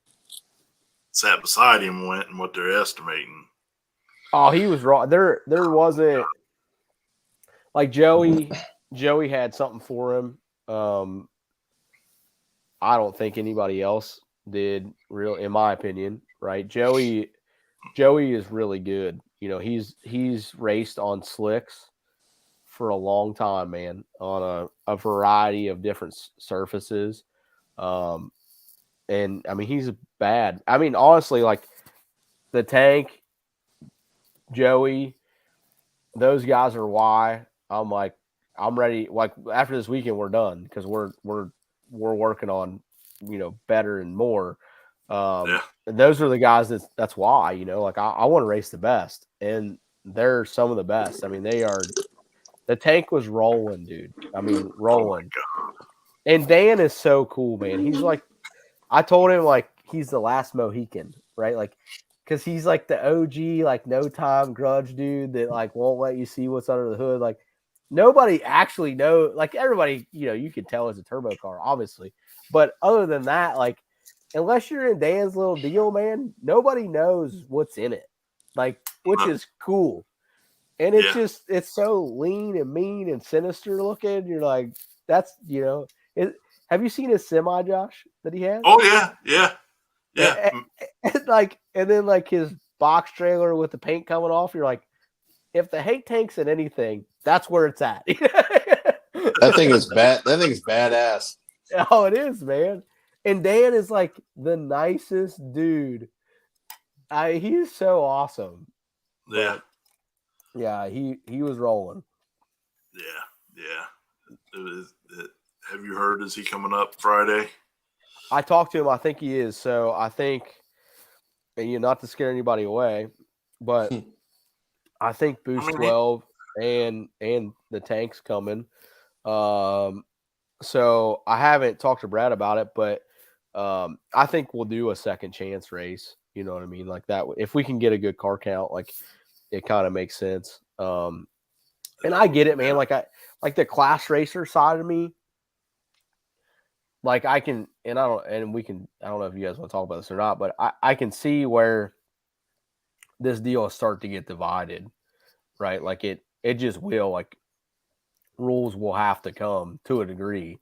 sat beside him went and what they're estimating. Oh, he was wrong. There wasn't, like, Joey had something for him. I don't think anybody else did, real, in my opinion, right? Joey is really good. He's raced on slicks for a long time, man, on a variety of different surfaces. And I mean, he's bad. I mean, honestly, like the tank, Joey, those guys are why I'm like, I'm ready. Like, after this weekend, we're done because we're working on, better and more. And those are the guys that's why, like I want to race the best, and they're some of the best. I mean, they are. The tank was rolling, dude. I mean, rolling. And Dan is so cool, man. He's like, I told him, like, he's the last Mohican, right? Like, because he's like the OG, like, no time grudge dude that like won't let you see what's under the hood. Like, nobody actually knows. Like, everybody, you can tell it's a turbo car, obviously. But other than that, like, unless you're in Dan's little deal, man, nobody knows what's in it. Like, which is cool. And it's just, it's so lean and mean and sinister looking. You're like, that's, have you seen his semi, Josh, that he has? Oh, yeah. And then like his box trailer with the paint coming off, you're like, if the hate tank's in anything, that's where it's at. That thing is bad. That thing is badass. Oh, it is, man. And Dan is like the nicest dude. He's so awesome. Yeah. But, yeah, he was rolling. Yeah. Have you heard? Is he coming up Friday? I talked to him. I think he is. So I think, and not to scare anybody away, but I think Boost 12 and the tank's coming. So I haven't talked to Brad about it, but I think we'll do a second chance race. You know what I mean? Like that. If we can get a good car count, like, it kind of makes sense. And I get it, man. Like the class racer side of me, like I can, and I don't know if you guys want to talk about this or not, but I can see where this deal will start to get divided, right? Like it just will, like, rules will have to come to a degree.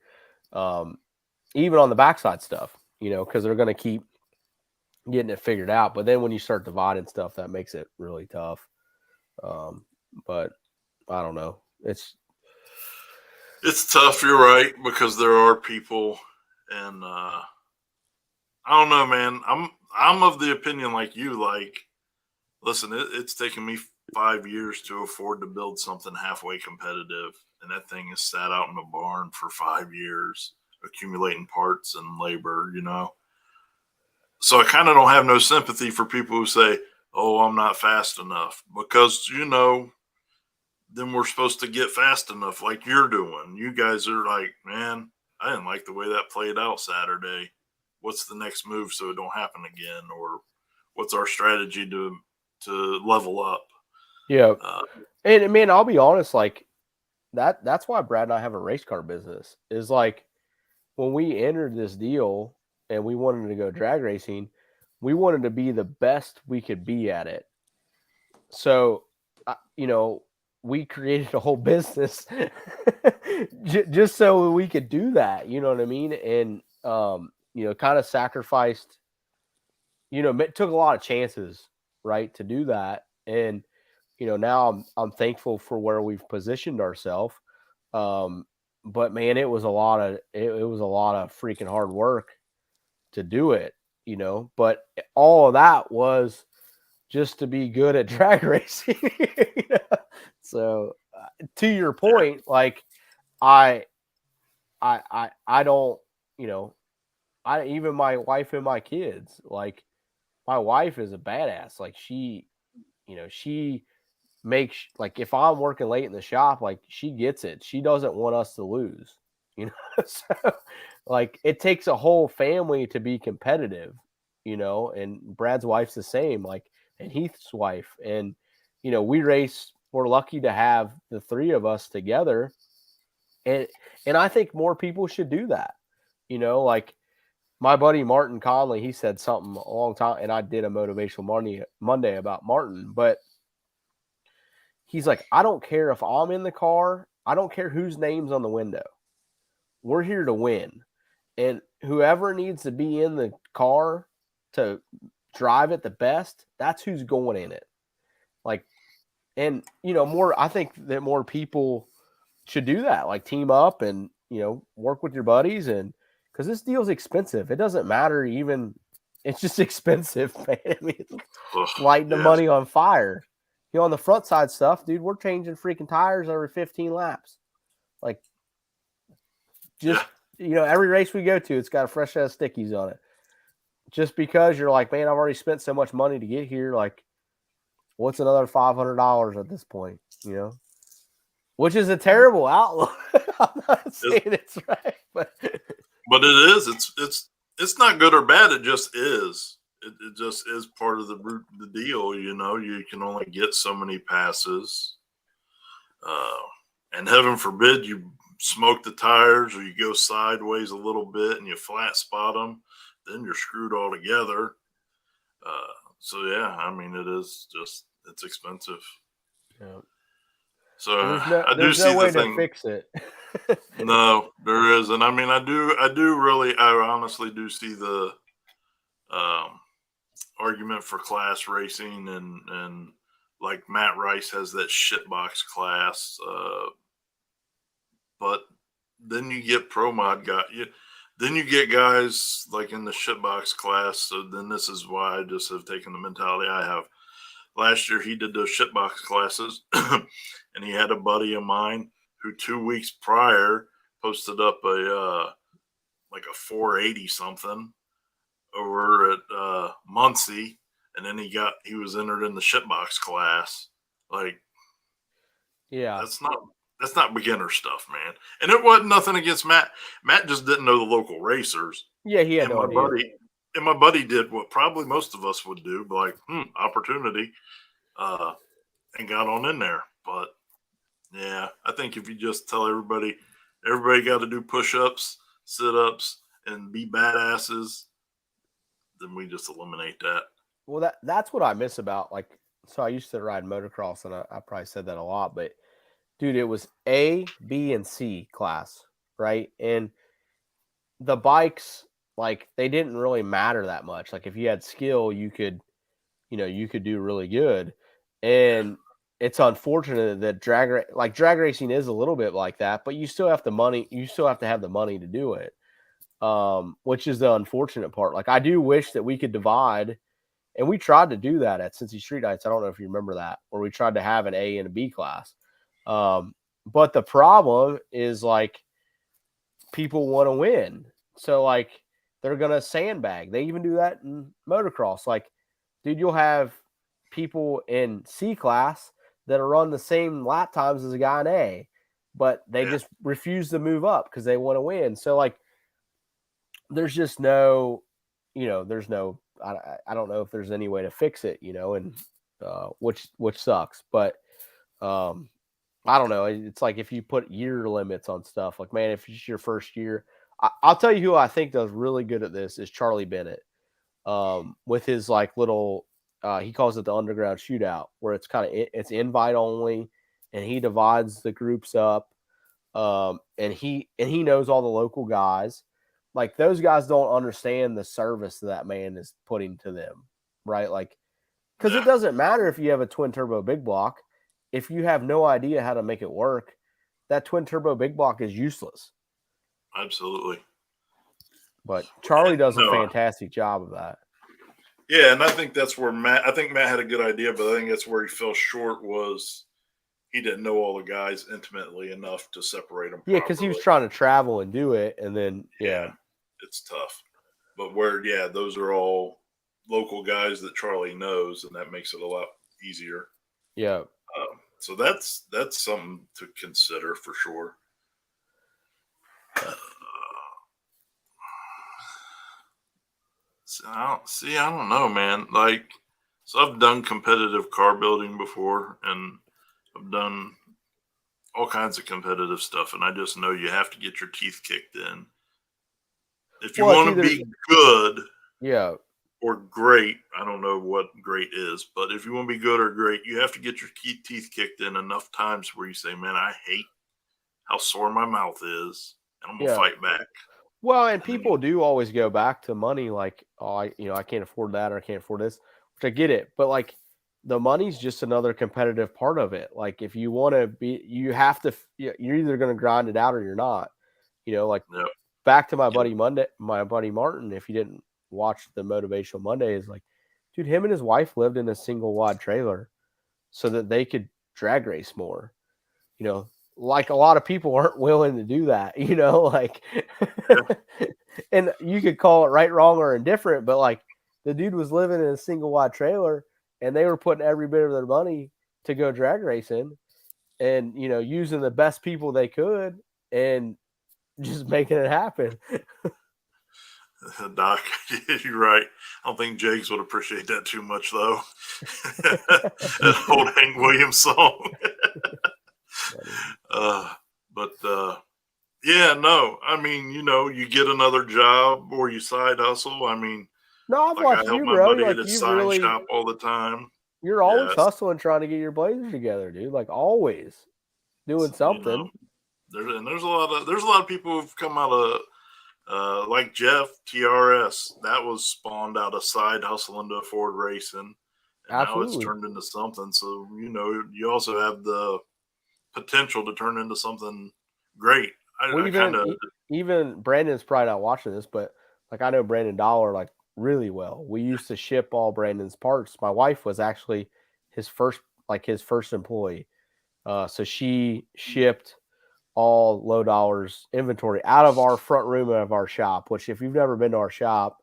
Even on the backside stuff, because they're going to keep getting it figured out. But then when you start dividing stuff, that makes it really tough. But I don't know. It's tough. You're right, because there are people, and I don't know, man. I'm of the opinion like you. Like, listen, it's taken me 5 years to afford to build something halfway competitive, and that thing is sat out in the barn for 5 years, accumulating parts and labor. So I kind of don't have no sympathy for people who say, "Oh, I'm not fast enough," because then we're supposed to get fast enough, like you're doing. You guys are like, man, I didn't like the way that played out Saturday. What's the next move so it don't happen again, or what's our strategy to level up? Yeah. Uh, And man, I'll be honest, like that's why Brad and I have a race car business. Is like when we entered this deal and we wanted to go drag racing, we wanted to be the best we could be at it. So, we created a whole business just so we could do that. You know what I mean? And kind of sacrificed. Took a lot of chances, right, to do that. And now I'm thankful for where we've positioned ourselves. But man, it was a lot of freaking hard work to do it. But all of that was just to be good at drag racing. So to your point, like I don't, even my wife and my kids, like my wife is a badass. Like she makes, like, if I'm working late in the shop, like she gets it. She doesn't want us to lose, so like it takes a whole family to be competitive, and Brad's wife's the same, like, and Heath's wife. And, we race, we're lucky to have the three of us together. And I think more people should do that. Like my buddy Martin Conley, he said something a long time, and I did a motivational Monday about Martin, but he's like, I don't care if I'm in the car. I don't care whose name's on the window. We're here to win. And whoever needs to be in the car to drive it the best, that's who's going in it. Like, and, I think that more people should do that, like team up and, work with your buddies. And because this deal's expensive. It doesn't matter even. It's just expensive, man. I mean, it's lighting the money on fire. On the front side stuff, dude, we're changing freaking tires every 15 laps. Like, just, every race we go to, it's got a fresh set of stickies on it. Just because you're like, man, I've already spent so much money to get here. Like, what's another $500 at this point, Which is a terrible outlook. I'm not saying it's right, but it is. It's not good or bad. It just is. It just is part of the deal. You can only get so many passes. And heaven forbid you smoke the tires or you go sideways a little bit and you flat spot them, then you're screwed altogether. So yeah, I mean, it's expensive. Yeah. So I do see no way to fix it. No, there isn't. I mean, I honestly do see the argument for class racing, and like Matt Rice has that shitbox class. But then you get pro mod then you get guys like in the shitbox class. So then this is why I just have taken the mentality I have. Last year he did those shitbox classes, and he had a buddy of mine who 2 weeks prior posted up like a 480 something over at Muncie, and then he was entered in the shitbox class. Like, yeah, that's not beginner stuff, man. And it wasn't nothing against Matt. Matt just didn't know the local racers. Yeah, he had no idea. And my buddy did what probably most of us would do, like, opportunity, and got on in there. But yeah, I think if you just tell everybody got to do push-ups, sit-ups, and be badasses, then we just eliminate that. Well, that's what I miss about, like, so I used to ride motocross, and I probably said that a lot, but dude, it was A, B, and C class, right? And the bikes, like, they didn't really matter that much. Like, if you had skill, you could do really good. And it's unfortunate that drag racing is a little bit like that, but you still have the money. You still have to have the money to do it. which is the unfortunate part. Like, I do wish that we could divide, and we tried to do that at Cincy Street Nights. I don't know if you remember that, where we tried to have an A and a B class. But the problem is, like, people want to win. So, like, they're going to sandbag. They even do that in motocross. Like, dude, you'll have people in C class that are on the same lap times as a guy in A, but they just refuse to move up because they want to win. So, like, there's just no, there's no, I don't know if there's any way to fix it, and which sucks. But I don't know. It's like if you put year limits on stuff, like, man, if it's your first year, I'll tell you who I think does really good at this is Charlie Bennett, with his like little, he calls it the underground shootout, where it's it's invite only, and he divides the groups up, and he knows all the local guys. Like, those guys don't understand the service that man is putting to them, right? Like, because it doesn't matter if you have a twin turbo big block. If you have no idea how to make it work, that twin turbo big block is useless. Absolutely. But Charlie does a fantastic job of that. Yeah, and I think that's where Matt had a good idea, but I think that's where he fell short, was he didn't know all the guys intimately enough to separate them properly. Yeah, because he was trying to travel and do it, and then, it's tough. But those are all local guys that Charlie knows, and that makes it a lot easier. Yeah. So that's something to consider for sure. I don't know, man. Like, so I've done competitive car building before, and I've done all kinds of competitive stuff, and I just know you have to get your teeth kicked in. If you want to be good, or great, I don't know what great is, but if you want to be good or great, you have to get your teeth kicked in enough times where you say, man, I hate how sore my mouth is, and I'm going to fight back. Well, and people do always go back to money, like, oh, I can't afford that, or I can't afford this, which I get it. But, like, the money's just another competitive part of it. Like, if you want to be, you have to, you're either going to grind it out or you're not. Back to my buddy Martin, if you didn't watch the Motivational Monday, is like, dude, him and his wife lived in a single wide trailer so that they could drag race more. Like, a lot of people aren't willing to do that, like, and you could call it right, wrong, or indifferent, but, like, the dude was living in a single wide trailer, and they were putting every bit of their money to go drag racing, and, using the best people they could, and just making it happen. Doc, you're right. I don't think Jakes would appreciate that too much, though. That old Hank Williams song. I mean, you get another job or you side hustle. I mean, no, I've watched you, bro. I help my buddy at his sign shop all the time. You're always hustling, trying to get your blazers together, dude. Like, always doing something. There's a lot of people who've come out of like Jeff TRS. That was spawned out of side hustle into Ford racing, and now it's turned into something. So you also have the potential to turn into something great. Even Brandon's probably not watching this, but, like, I know Brandon Dollar, like, really well. We used to ship all Brandon's parts. My wife was actually his first employee. So she shipped all Low Dollars inventory out of our front room of our shop, which, if you've never been to our shop,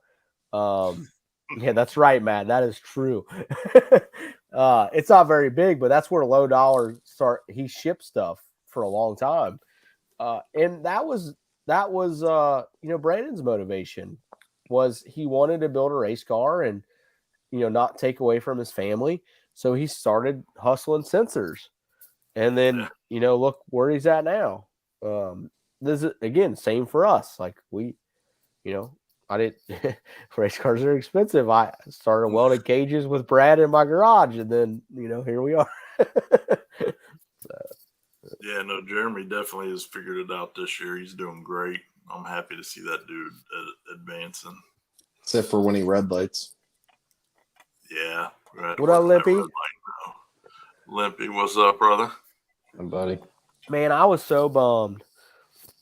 yeah, that's right, Matt. That is true. It's not very big, but that's where Low Dollar he shipped stuff for a long time. And that was Brandon's motivation was he wanted to build a race car and, not take away from his family. So he started hustling sensors, and then, look where he's at now. This is, again, same for us. Like, we, I didn't, race cars are expensive. I started welding cages with Brad in my garage, and then, here we are. Yeah, no, Jeremy definitely has figured it out this year. He's doing great. I'm happy to see that dude advancing. Except for winning red lights. Yeah. What up, Limpy? Limpy, what's up, brother? My buddy. Man, I was so bummed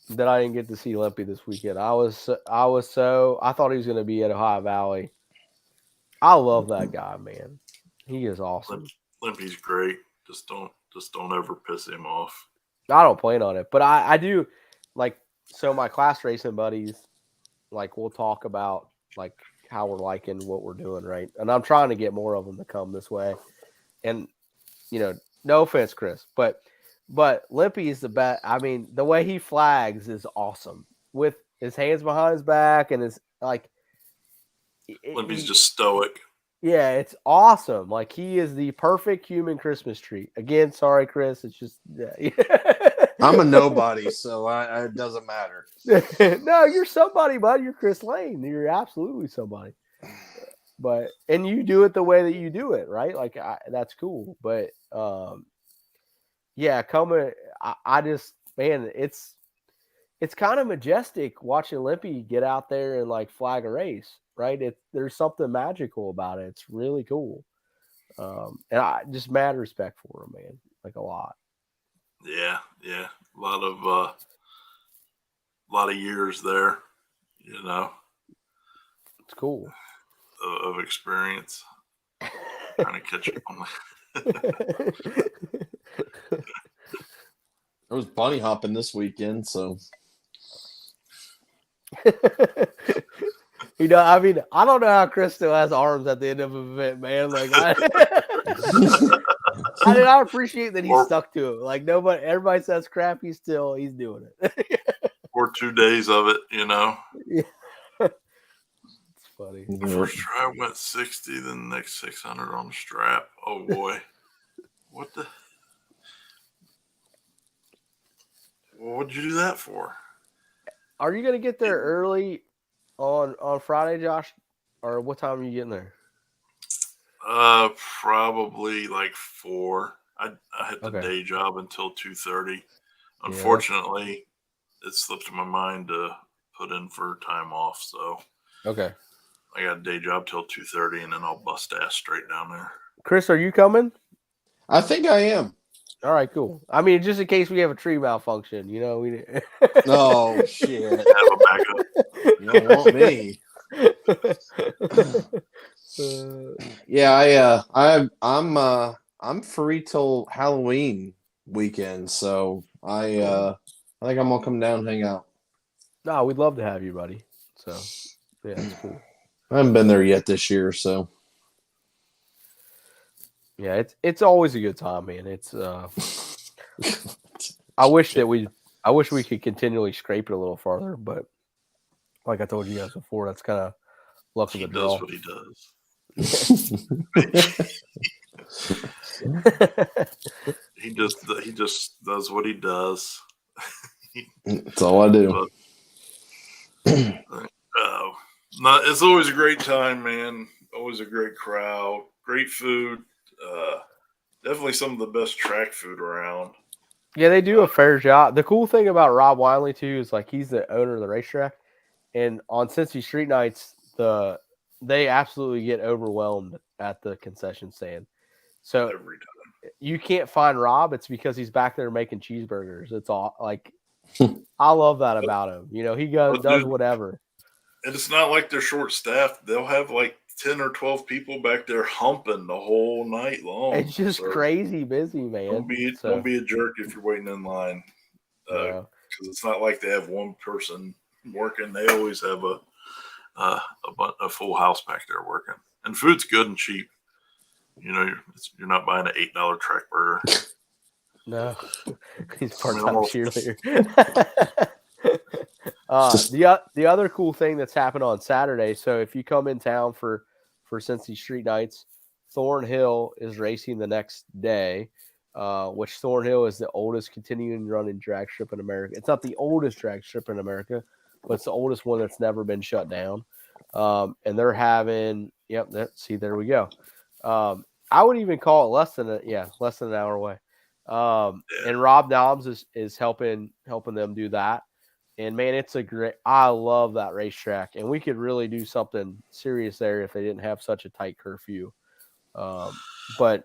that I didn't get to see Limpy this weekend. I thought he was going to be at Ohio Valley. I love that guy, man. He is awesome. Limpy's great. Just don't ever piss him off. I don't plan on it, but I do like. So my class racing buddies, like, we'll talk about like how we're liking what we're doing, right? And I'm trying to get more of them to come this way. And no offense, Chris, but Limpy is the best. I mean, the way he flags is awesome with his hands behind his back and his like. Limpy's just stoic. Yeah, it's awesome. Like, he is the perfect human Christmas tree. Again, sorry, Chris. It's just I'm a nobody, so it doesn't matter. No, you're somebody, bud. You're Chris Lane. You're absolutely somebody. And you do it the way that you do it, right? Like, that's cool. But yeah, I just, man, it's kind of majestic watching Limpy get out there and like flag a race, right? There's something magical about it. It's really cool. And I just mad respect for him, man. Like, a lot. Yeah. A lot of years there, It's cool. Of experience. Trying to catch up on I was bunny hopping this weekend, so. I mean, I don't know how Chris still has arms at the end of an event, man. Like, I appreciate that he stuck to it. Like, everybody says crap, he's doing it. or 2 days of it, Yeah. It's funny. The first try I went 60, then the next 600 on the strap. Oh boy. What the? What'd you do that for? Are you gonna get there early on Friday, Josh? Or what time are you getting there? Probably like 4. I had the day job until 2:30. Unfortunately, it slipped my mind to put in for time off, so okay. I got a day job till 2:30, and then I'll bust ass straight down there. Chris, are you coming? I think I am. All right, cool. I mean, just in case we have a tree malfunction, we. Oh shit! Have a backup. You don't want me. Yeah, I'm free till Halloween weekend, so I think I'm gonna come down and hang out. No, we'd love to have you, buddy. So yeah, it's cool. I haven't been there yet this year, so yeah, it's always a good time, man. It's I wish we could continually scrape it a little farther, but like I told you guys before, that's kind of luck of the draw. He does what he does. He just does what he does. That's all I do. It's always a great time, man. Always a great crowd, great food. Definitely some of the best track food around. Yeah, they do a fair job. The cool thing about Rob Wiley too is like he's the owner of the racetrack, and on Cincy Street Nights, they absolutely get overwhelmed at the concession stand. So every time you can't find Rob, it's because he's back there making cheeseburgers. It's all like I love that about him. He does whatever. And it's not like they're short staffed. They'll have like 10 or 12 people back there humping the whole night long. It's just crazy busy, man. Don't be a jerk if you're waiting in line. Because it's not like they have one person working. They always have a full house back there working. And food's good and cheap. You're not buying an $8 track burger. No, he's part-time cheerleader. The other cool thing that's happened on Saturday. So if you come in town for Cincy Street Nights, Thornhill is racing the next day, which Thornhill is the oldest continuing running drag strip in America. It's not the oldest drag strip in America, but it's the oldest one that's never been shut down. And they're having, there we go. I would even call it less than an hour away. And Rob Dobbs is helping them do that. And man, I love that racetrack, and we could really do something serious there if they didn't have such a tight curfew. But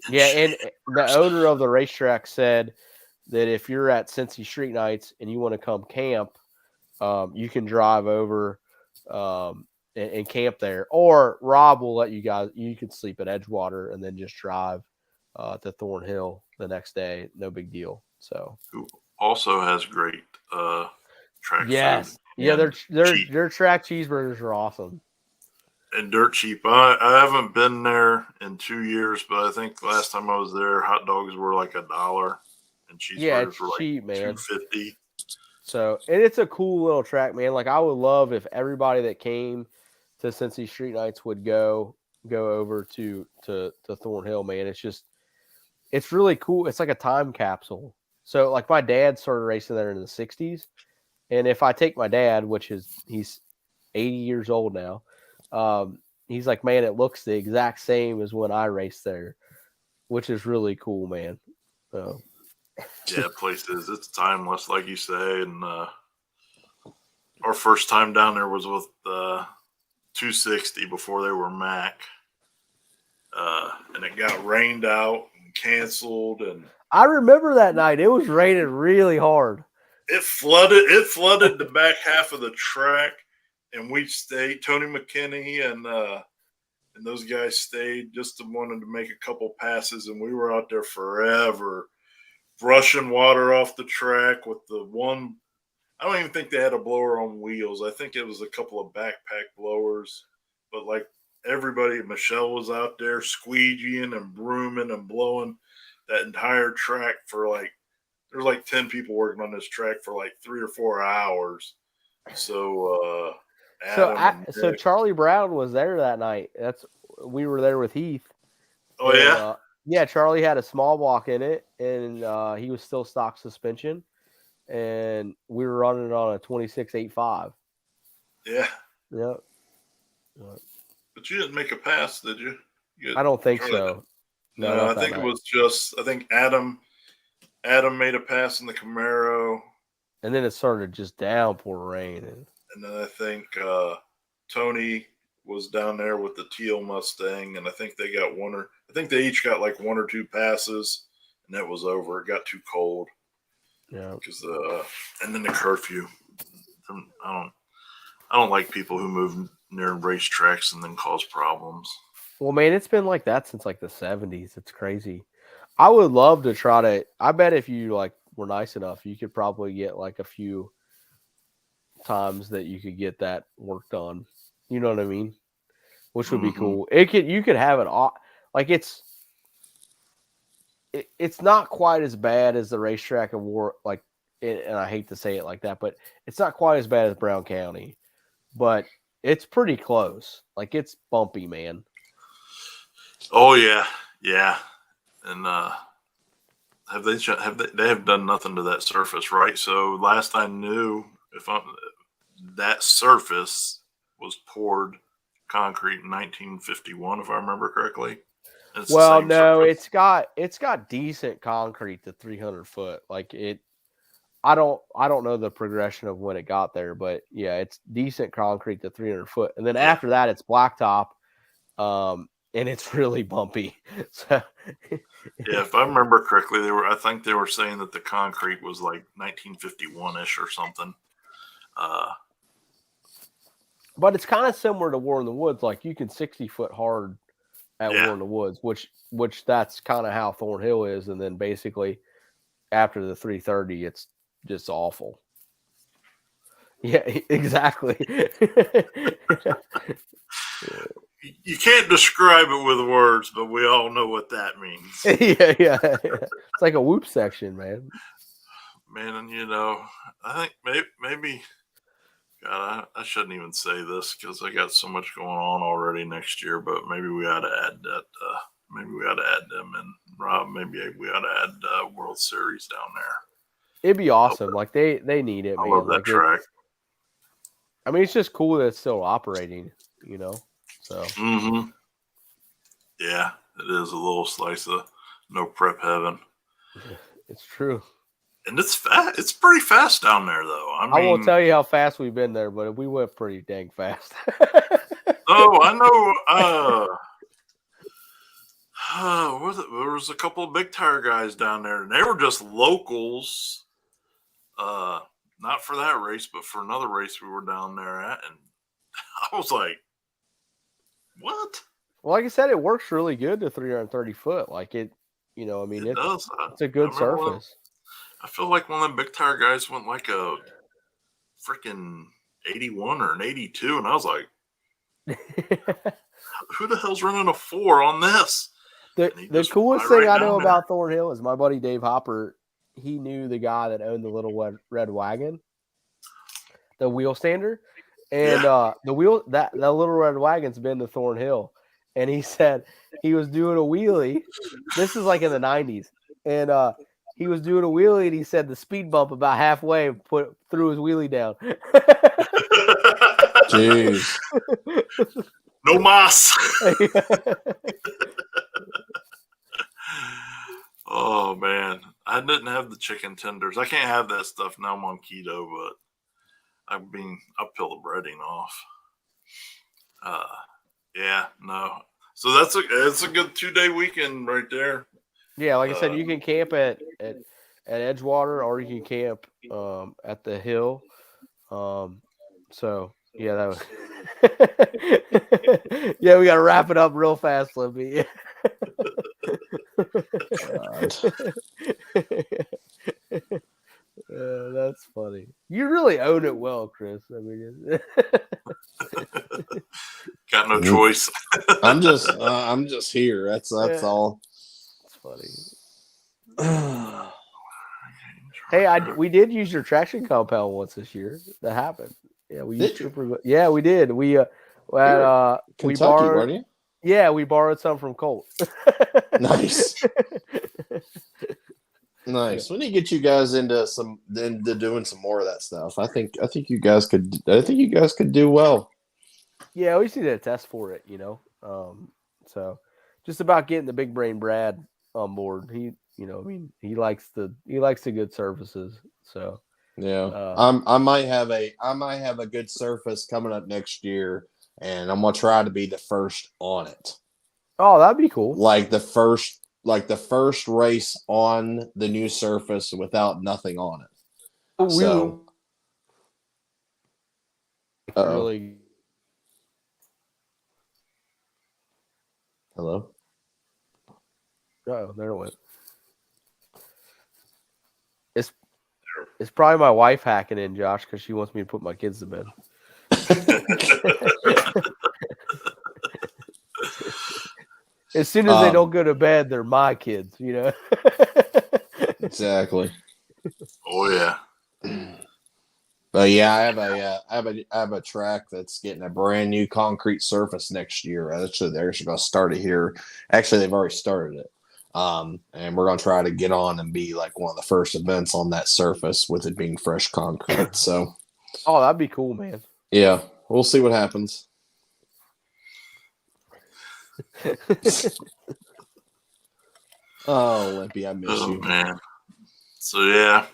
yeah, and the owner of the racetrack said that if you're at Cincy Street Nights and you want to come camp, you can drive over and camp there. Or Rob will let you guys, you can sleep at Edgewater and then just drive to Thornhill the next day. No big deal. So Who also has great track yes. food. Yeah, and their track cheeseburgers are awesome. And dirt cheap. I haven't been there in 2 years, but I think last time I was there, hot dogs were like $1 and Yeah, cheeseburgers it's were like cheap, man. $2.50. So, and it's a cool little track, man. Like I would love if everybody that came to Cincy Street Nights would go over to Thornhill, man. It's really cool. It's like a time capsule. So like my dad started racing there in the 60s. And if I take my dad, he's 80 years old now, he's like, man, it looks the exact same as when I raced there, which is really cool, man. So Yeah, places, it's timeless, like you say. And our first time down there was with 260 before they were Mac. And it got rained out and canceled, and I remember that night. It was raining really hard. it flooded the back half of the track, and we stayed. Tony McKinney and those guys stayed, just wanted to make a couple passes, and we were out there forever, brushing water off the track with the one. I don't even think they had a blower on wheels. I think it was a couple of backpack blowers, but like everybody, Michelle was out there squeegeeing and brooming and blowing that entire track for like, there's like 10 people working on this track for like 3 or 4 hours. So, So Charlie Brown was there that night. We were there with Heath. Oh, yeah? Yeah, Charlie had a small block in it, and he was still stock suspension, and we were running on a 26.85. Yeah. Yep. But you didn't make a pass, did you? I don't think Charlie so. No, I think it was just, I think Adam made a pass in the Camaro. And then it started just downpour rain. And then I think Tony was down there with the teal Mustang, and I think they each got like 1 or 2 passes, and that was over. It got too cold. Yeah. Because and then the curfew. I don't like people who move near racetracks and then cause problems. Well, man, it's been like that since like the 70s. It's crazy. I would love to try to. I bet if you like were nice enough, you could probably get like a few times that you could get that worked on. You know what I mean? Which would be cool. You could have it all. Like it's not quite as bad as the racetrack of War. Like, and I hate to say it like that, but it's not quite as bad as Brown County. But it's pretty close. Like it's bumpy, man. Oh yeah, yeah. And they have done nothing to that surface, right? So last I knew, that surface was poured concrete in 1951, if I remember correctly. Well, no, surface. it's got decent concrete to 300 foot. Like it, I don't know the progression of when it got there, but yeah, it's decent concrete to 300 foot, and then after that, it's blacktop. And it's really bumpy. So, yeah, if I remember correctly, I think they were saying that the concrete was like 1951-ish or something. But it's kind of similar to War in the Woods. Like you can 60 foot hard at War in the Woods, which that's kind of how Thornhill is. And then basically after the 330, it's just awful. Yeah, exactly. You can't describe it with words, but we all know what that means. yeah. It's like a whoop section, man. Man, and I think maybe God, I shouldn't even say this because I got so much going on already next year, but maybe we ought to add that. Maybe we ought to add them, and Rob, maybe we ought to add World Series down there. It'd be awesome. Like they need it, man. I love that track. I mean, it's just cool that it's still operating, So. Yeah, it is a little slice of no prep heaven. It's true. And it's fast. It's pretty fast down there, though. I won't tell you how fast we've been there, but we went pretty dang fast. Oh, I know. There was a couple of big tire guys down there, and they were just locals. Not for that race, but for another race we were down there at, and I was like, "What?" Well, like I said, it works really good to 330 foot. Like it, I mean, It does. it's a good surface. I feel like one of them big tire guys went like a freaking 81 or an 82, and I was like, "Who the hell's running a 4 on this?" The coolest thing I know about Thornhill is my buddy Dave Hopper. He knew the guy that owned the little red wagon, the wheel stander, and that little red wagon's been to Thornhill, and he said he was doing a wheelie. This is like in the 90s, and he was doing a wheelie, and he said the speed bump about halfway threw his wheelie down. Jeez. No mas. Oh man, I didn't have the chicken tenders. I can't have that stuff now. I'm on keto, but I peel the breading off. Yeah, no. So it's a good 2-day weekend right there. Yeah, like I said, you can camp at Edgewater, or you can camp at the hill. So yeah, that was yeah. We got to wrap it up real fast, Lippy. That's funny. You really own it well, Chris. I mean, got no choice. I'm just here. That's all. It's funny. Hey, we did use your traction compound once this year. That happened. Yeah, we used yeah, we did. We Kentucky, we borrowed. weren't you? Yeah, we borrowed some from Colt. Nice. Nice. We need to get you guys into doing some more of that stuff. I think you guys could do well. Yeah, we just need to test for it, So just about getting the big brain Brad on board. He likes the good surfaces. So yeah, I might have a good surface coming up next year, and I'm gonna try to be the first on it. Oh, that'd be cool. Like the first race on the new surface without nothing on it. So really. Hello. Oh, there it went. It's probably my wife hacking in, Josh, because she wants me to put my kids to bed. As soon as they don't go to bed, they're my kids, Exactly. Oh yeah. But yeah, I have a track that's getting a brand new concrete surface next year. Actually, they're going to start it here. Actually, they've already started it. And we're going to try to get on and be like one of the first events on that surface with it being fresh concrete. So, oh, that'd be cool, man. Yeah, we'll see what happens. Oh, Lippy, I miss you, man. So yeah,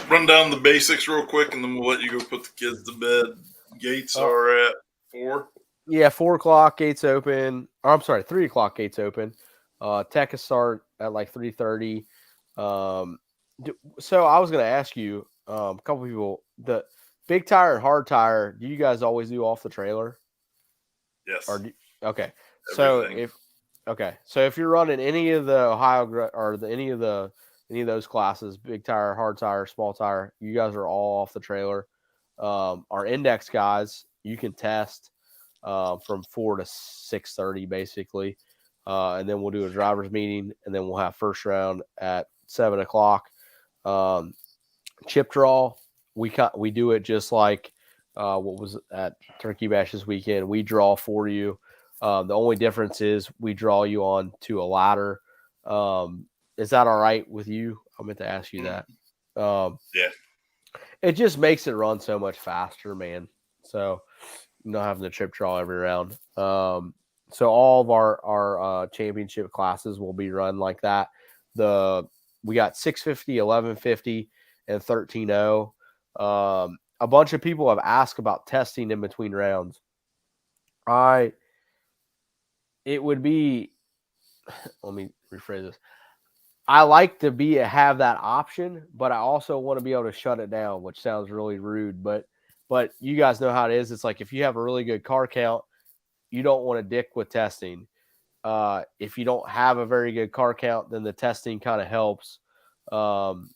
run down the basics real quick, and then we'll let you go put the kids to bed. Gates are at 4. Yeah, 4:00 gates open. Or, I'm sorry, 3:00 gates open. Tech is start at like 3:30. So I was going to ask you, a couple people, the big tire and hard tire. Do you guys always do off the trailer? Yes. Okay. Everything. So if you're running any of the Ohio or any of those classes, big tire, hard tire, small tire, you guys are all off the trailer. Our index guys, you can test from 4 to 6:30 basically. And then we'll do a driver's meeting, and then we'll have first round at 7:00. Chip draw, we do it just like what was at Turkey Bash this weekend. We draw for you. The only difference is we draw you on to a ladder. Is that all right with you? I meant to ask you that. Yeah. It just makes it run so much faster, man. So not having to chip draw every round. So all of our championship classes will be run like that. We got 650, 1150, and 13.0. A bunch of people have asked about testing in between rounds. It would be let me rephrase this. I like to have that option, but I also want to be able to shut it down, which sounds really rude, but you guys know how it is. It's like if you have a really good car count, you don't want to dick with testing. If you don't have a very good car count, then the testing kind of helps, fill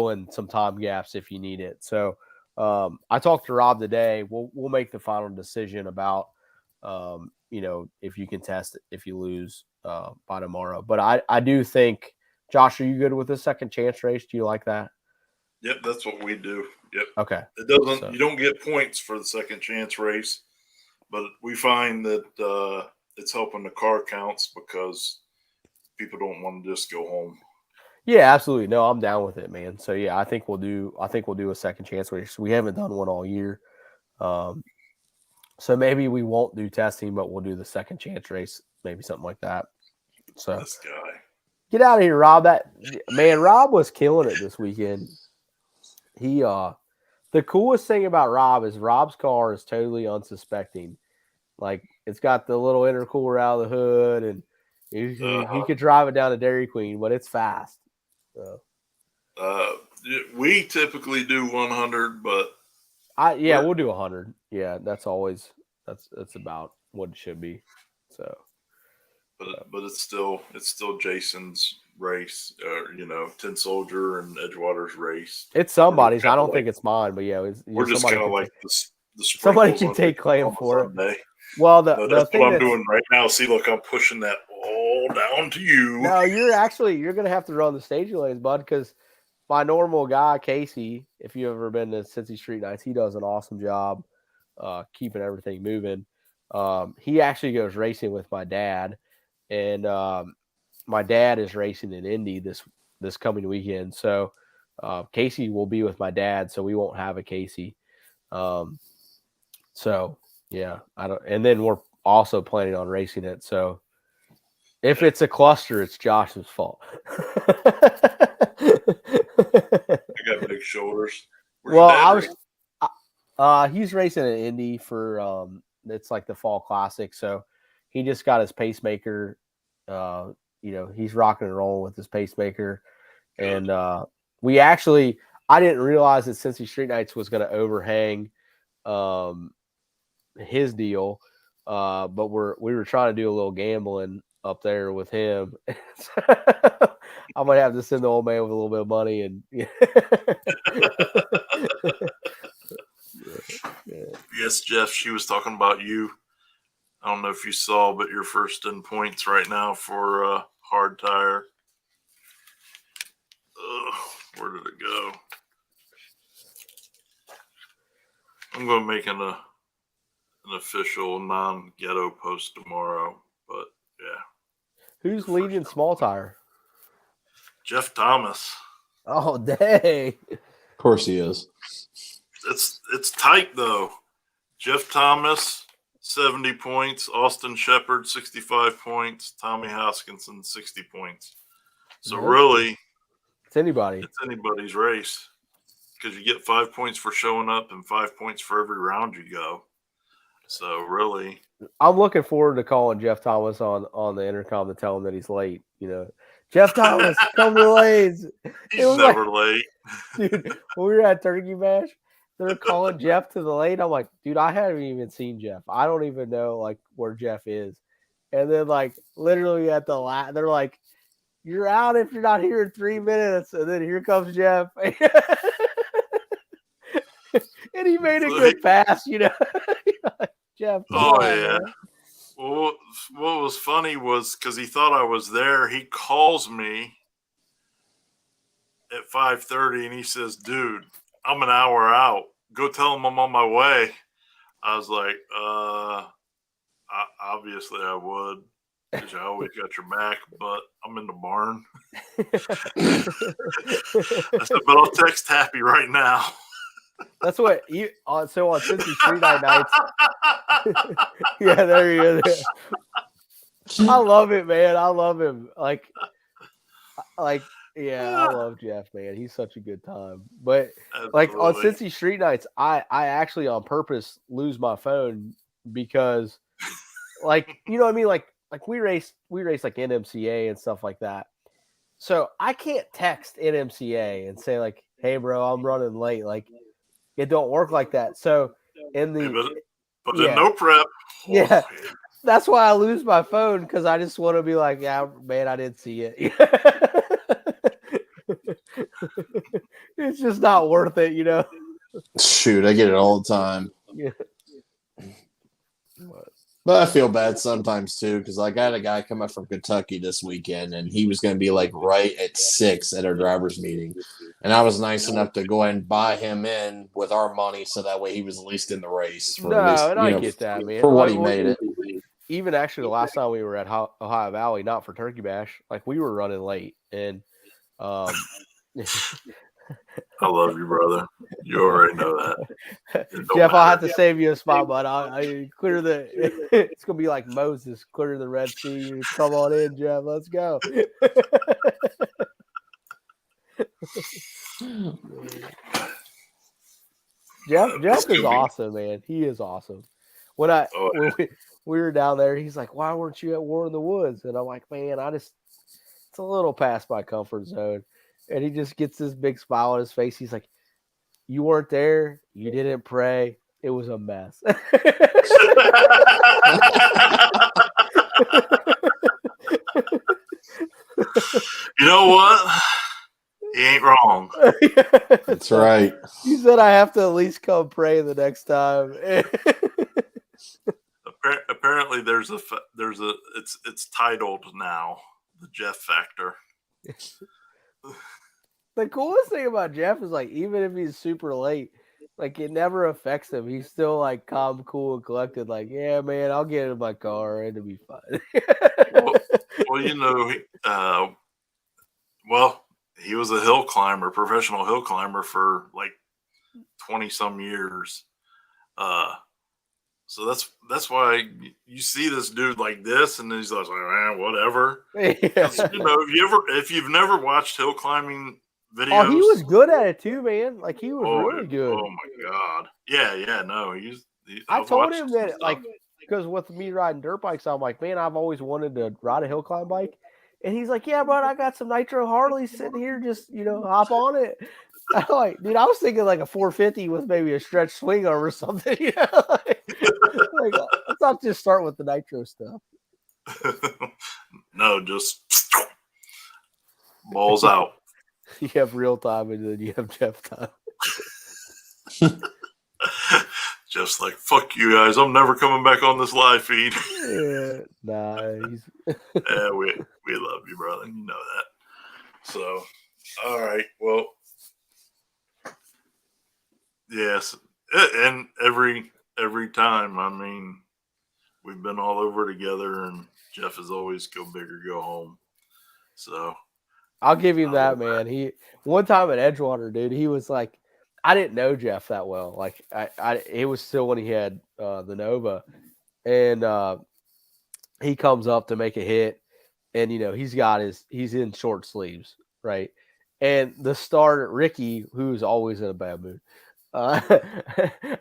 in some time gaps if you need it. So I talked to Rob today. We'll make the final decision about, if you can test it, if you lose by tomorrow. But I do think, Josh, are you good with the second chance race? Do you like that? Yep, that's what we do. Yep. Okay. It doesn't. You don't get points for the second chance race, but we find that it's helping the car counts because people don't want to just go home. Yeah, absolutely. No, I'm down with it, man. So yeah, I think we'll do a second chance race. We haven't done one all year. So maybe we won't do testing, but we'll do the second chance race, maybe something like that. So This guy. Get out of here, Rob. Rob was killing it this weekend. He the coolest thing about Rob is Rob's car is totally unsuspecting. Like it's got the little intercooler out of the hood, and he could drive it down to Dairy Queen, but it's fast. So. We typically do 100, but we'll do 100. Yeah, that's about what it should be. So, but it's still Jason's race, Tin Soldier and Edgewater's race. It's somebody's. I don't think it's mine, but yeah, we're just kind of like the somebody can take claim for Sunday. it. Well, that's what I'm doing right now. See, look, I'm pushing that all down to you. No, you're going to have to run the staging lanes, bud, because my normal guy, Casey, if you've ever been to Cincy Street Nights, he does an awesome job keeping everything moving. He actually goes racing with my dad, and my dad is racing in Indy this coming weekend. So Casey will be with my dad, so we won't have a Casey. So yeah, and then we're also planning on racing it. So if it's a cluster, it's Josh's fault. I got big shoulders. He's racing in Indy for it's like the fall classic. So he just got his pacemaker. He's rocking and rolling with his pacemaker. Good. And I didn't realize that Cincy Street Nights was going to overhang his deal. But we were trying to do a little gambling up there with him. I might have to send the old man with a little bit of money and Yes, Jeff, she was talking about you. I don't know if you saw, but you're first in points right now for hard tire. Where did it go? I'm going to make an official non-ghetto post tomorrow, but yeah. Who's leading small tire? Jeff Thomas. Oh, dang. Of course he is. It's tight, though. Jeff Thomas, 70 points. Austin Shepard, 65 points. Tommy Hoskinson, 60 points. So really, it's anybody's race because you get 5 points for showing up and 5 points for every round you go. So really, I'm looking forward to calling Jeff Thomas on the intercom to tell him that he's late. Jeff Thomas, come to the lanes. He's never late. Dude, when we were at Turkey Bash, they're calling Jeff to the lane. I'm like, dude, I haven't even seen Jeff. I don't even know where Jeff is. And then literally at the they're like, you're out if you're not here in 3 minutes. And then here comes Jeff. And he made a good pass, Jeff. Oh, yeah. Well, what was funny was because he thought I was there, he calls me at 5:30 and he says, dude, I'm an hour out. Go tell him I'm on my way. I was like, obviously I would, because I always got your back, but I'm in the barn. I said, but I'll text Happy right now. That's what you on Cincy Street Nights. Yeah, there he is. I love it, man. I love him. I love Jeff, man. He's such a good time. But Absolutely. On Cincy Street Nights, I actually on purpose lose my phone because you know what I mean? like we race like NMCA and stuff like that. So I can't text NMCA and say like, "Hey, bro, I'm running late." Like it don't work like that. So in Hey, the but in yeah no prep. yeah, that's why I lose my phone because I just want to be like, "Yeah, man, I didn't see it." It's just not worth it, you know. Shoot, I get it all the time. Yeah. But I feel bad sometimes too, because like I had a guy come up from Kentucky this weekend, and he was going to be like right at 6 at our drivers' meeting, and I was nice enough to go ahead and buy him in with our money, so that way he was at least in the race for at least No, and I get that, man. for what Like, he made it. even actually, the last time we were at Ohio Valley, not for Turkey Bash, like we were running late, and I love you, brother. You already know that. Jeff, I'll have to save you a spot, but I clear the. It's gonna be like Moses, clear the Red Sea. Come on in, Jeff. Let's go. Jeff is awesome, man. He is awesome. When we were down there, he's like, "Why weren't you at War in the Woods?" And I'm like, "Man, it's a little past my comfort zone." And he just gets this big smile on his face. He's like, "You weren't there. You didn't pray. It was a mess." You know what? He ain't wrong. That's right. He said I have to at least come pray the next time. Apparently, it's titled now, the Jeff Factor. The coolest thing about Jeff is like, even if he's super late, like it never affects him. He's still like calm, cool, and collected. Like, yeah, man, I'll get in my car and it'll be fine. Well, you know, he was a hill climber, professional hill climber for like 20 some years. So that's why you see this dude like this, and he's like, whatever. Yeah. You know, if you've never watched hill climbing videos, Oh, he was good at it too, man. Like he was really good. Oh my god, yeah, no, I told him that, like, because with me riding dirt bikes, I'm like, man, I've always wanted to ride a hill climb bike, and he's like, yeah, bro, I got some nitro Harleys sitting here, just hop on it. I'm like, dude, I was thinking like a 450 with maybe a stretch swing arm or something. Like, let's not just start with the nitro stuff. No, just balls out. You have real time, and then you have Jeff time. Just like, fuck you guys, I'm never coming back on this live feed. Yeah, nah. Yeah, we love you, brother. You know that. So, all right. Well, yes, and every time, I mean, we've been all over together, and Jeff is always go big or go home. So I'll give him that, man. He one time at Edgewater, dude, he was like, I didn't know Jeff that well. Like it was still when he had the Nova, and he comes up to make a hit, and he's in short sleeves, right? And the starter Ricky, who's always in a bad mood. I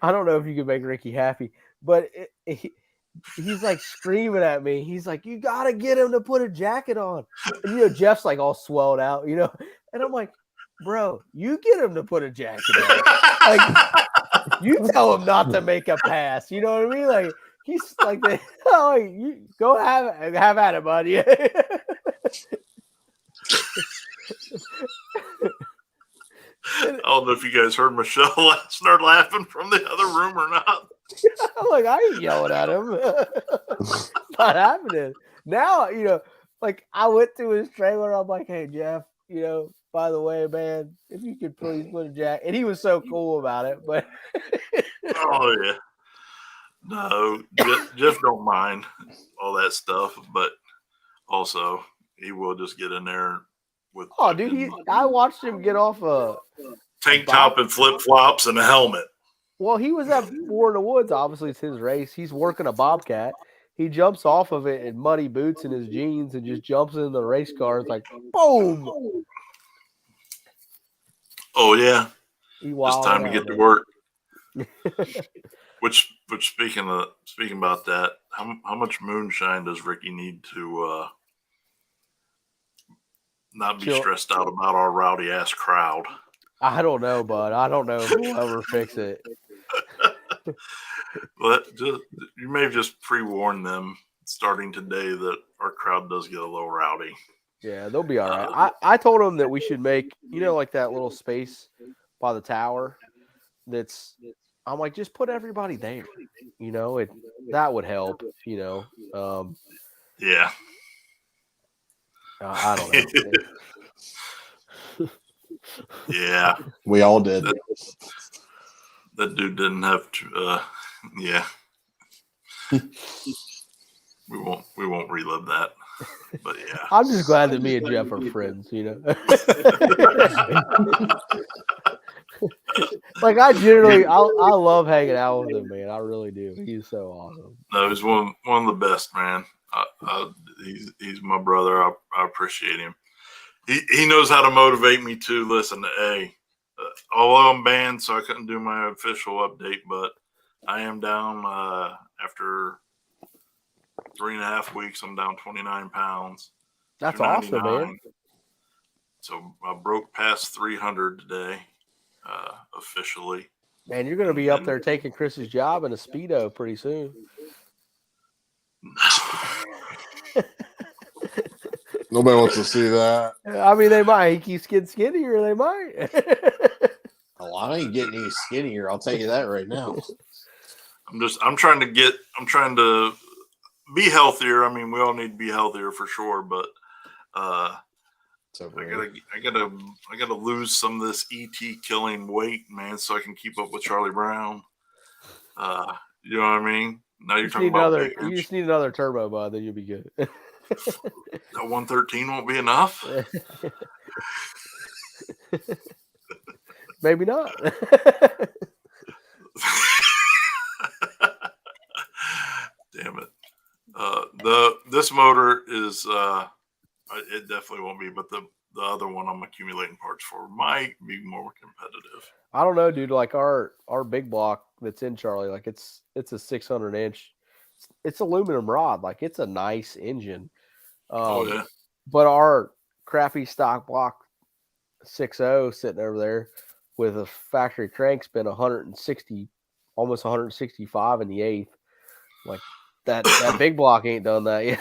don't know if you can make Ricky happy, but he's like screaming at me. He's like, "You gotta get him to put a jacket on." And Jeff's like all swelled out, and I'm like, bro, you get him to put a jacket on. Like, you tell him not to make a pass. You know what I mean? Like, he's like, you go have at it, buddy. I don't know if you guys heard Michelle start laughing from the other room or not. I'm like, I ain't yelling at him. It's not happening. Now, like I went to his trailer. I'm like, hey, Jeff, by the way, man, if you could please put a jacket. And he was so cool about it. But oh, yeah. No, Jeff don't mind all that stuff. But also, he will just get in there with. Oh, dude, I watched him get off a tank top and flip flops and a helmet. Well, he was at War in the Woods. Obviously, it's his race. He's working a Bobcat. He jumps off of it in muddy boots and his jeans and just jumps in the race car. It's like, boom. Oh, yeah. It's time to get to work. Which speaking about that, how much moonshine does Ricky need to not be Chill. stressed out about our rowdy ass crowd? I don't know, bud. I don't know who will ever fix it. You may just pre-warn them starting today that our crowd does get a little rowdy. Yeah, they'll be all right. I told them that we should make, like that little space by the tower. I'm like, just put everybody there. That would help. Yeah. I don't know. Yeah, we all did. That dude didn't have to. Yeah. We won't relive that. But yeah, I'm just glad that me and Jeff are friends. Like I love hanging out with him, man. I really do. He's so awesome. No, he's one of the best, man. He's my brother. I appreciate him. He knows how to motivate me too. Listen, hey, although I'm banned, so I couldn't do my official update, but I am down after 3.5 weeks. I'm down 29 pounds. That's awesome, man. So I broke past 300 today, officially. Man, you're going to be up there taking Chris's job in a Speedo pretty soon. Nobody wants to see that. I mean, they might. He keeps getting skinnier. They might. Oh, I ain't getting any skinnier. I'll tell you that right now. I'm trying to be healthier. I mean, we all need to be healthier for sure, but I gotta lose some of this ET killing weight, man, so I can keep up with Charlie Brown. You know what I mean? Now you're talking about you just need another turbo, bud, then you'll be good. That 113 won't be enough. Maybe not. Damn it. This motor is it definitely won't be, but the other one I'm accumulating parts for might be more competitive. I don't know, dude. Like our big block that's in Charlie, like it's a 600-inch. It's aluminum rod. Like it's a nice engine. Yeah. But our crappy stock block 6.0 sitting over there with a factory crank spin 160, almost 165 in the eighth. Like that big block ain't done that yet.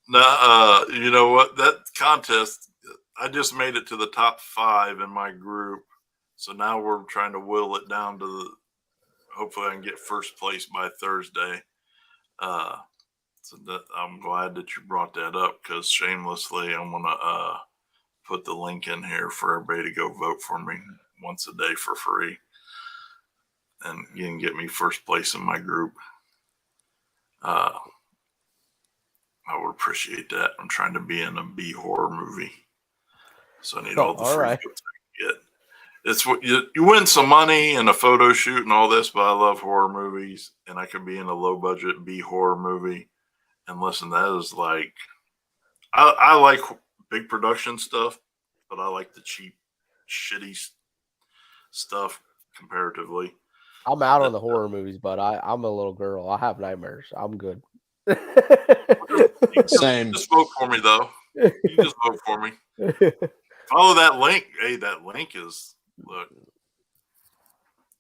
Now, you know what? That contest, I just made it to the top 5 in my group. So now we're trying to whittle it down to hopefully I can get first place by Thursday. So I'm glad that you brought that up because shamelessly, I'm going to put the link in here for everybody to go vote for me once a day for free. And you can get me first place in my group. I would appreciate that. I'm trying to be in a B horror movie. So I need all the free gifts I can get. It's what you win some money and a photo shoot and all this, but I love horror movies and I could be in a low budget B horror movie. And listen, that is like, I like big production stuff, but I like the cheap, shitty stuff comparatively. I'm out on the horror movies, but I'm a little girl. I have nightmares. I'm good. Same. Just vote for me, though. You just vote for me. Follow that link. Hey, that link is, look,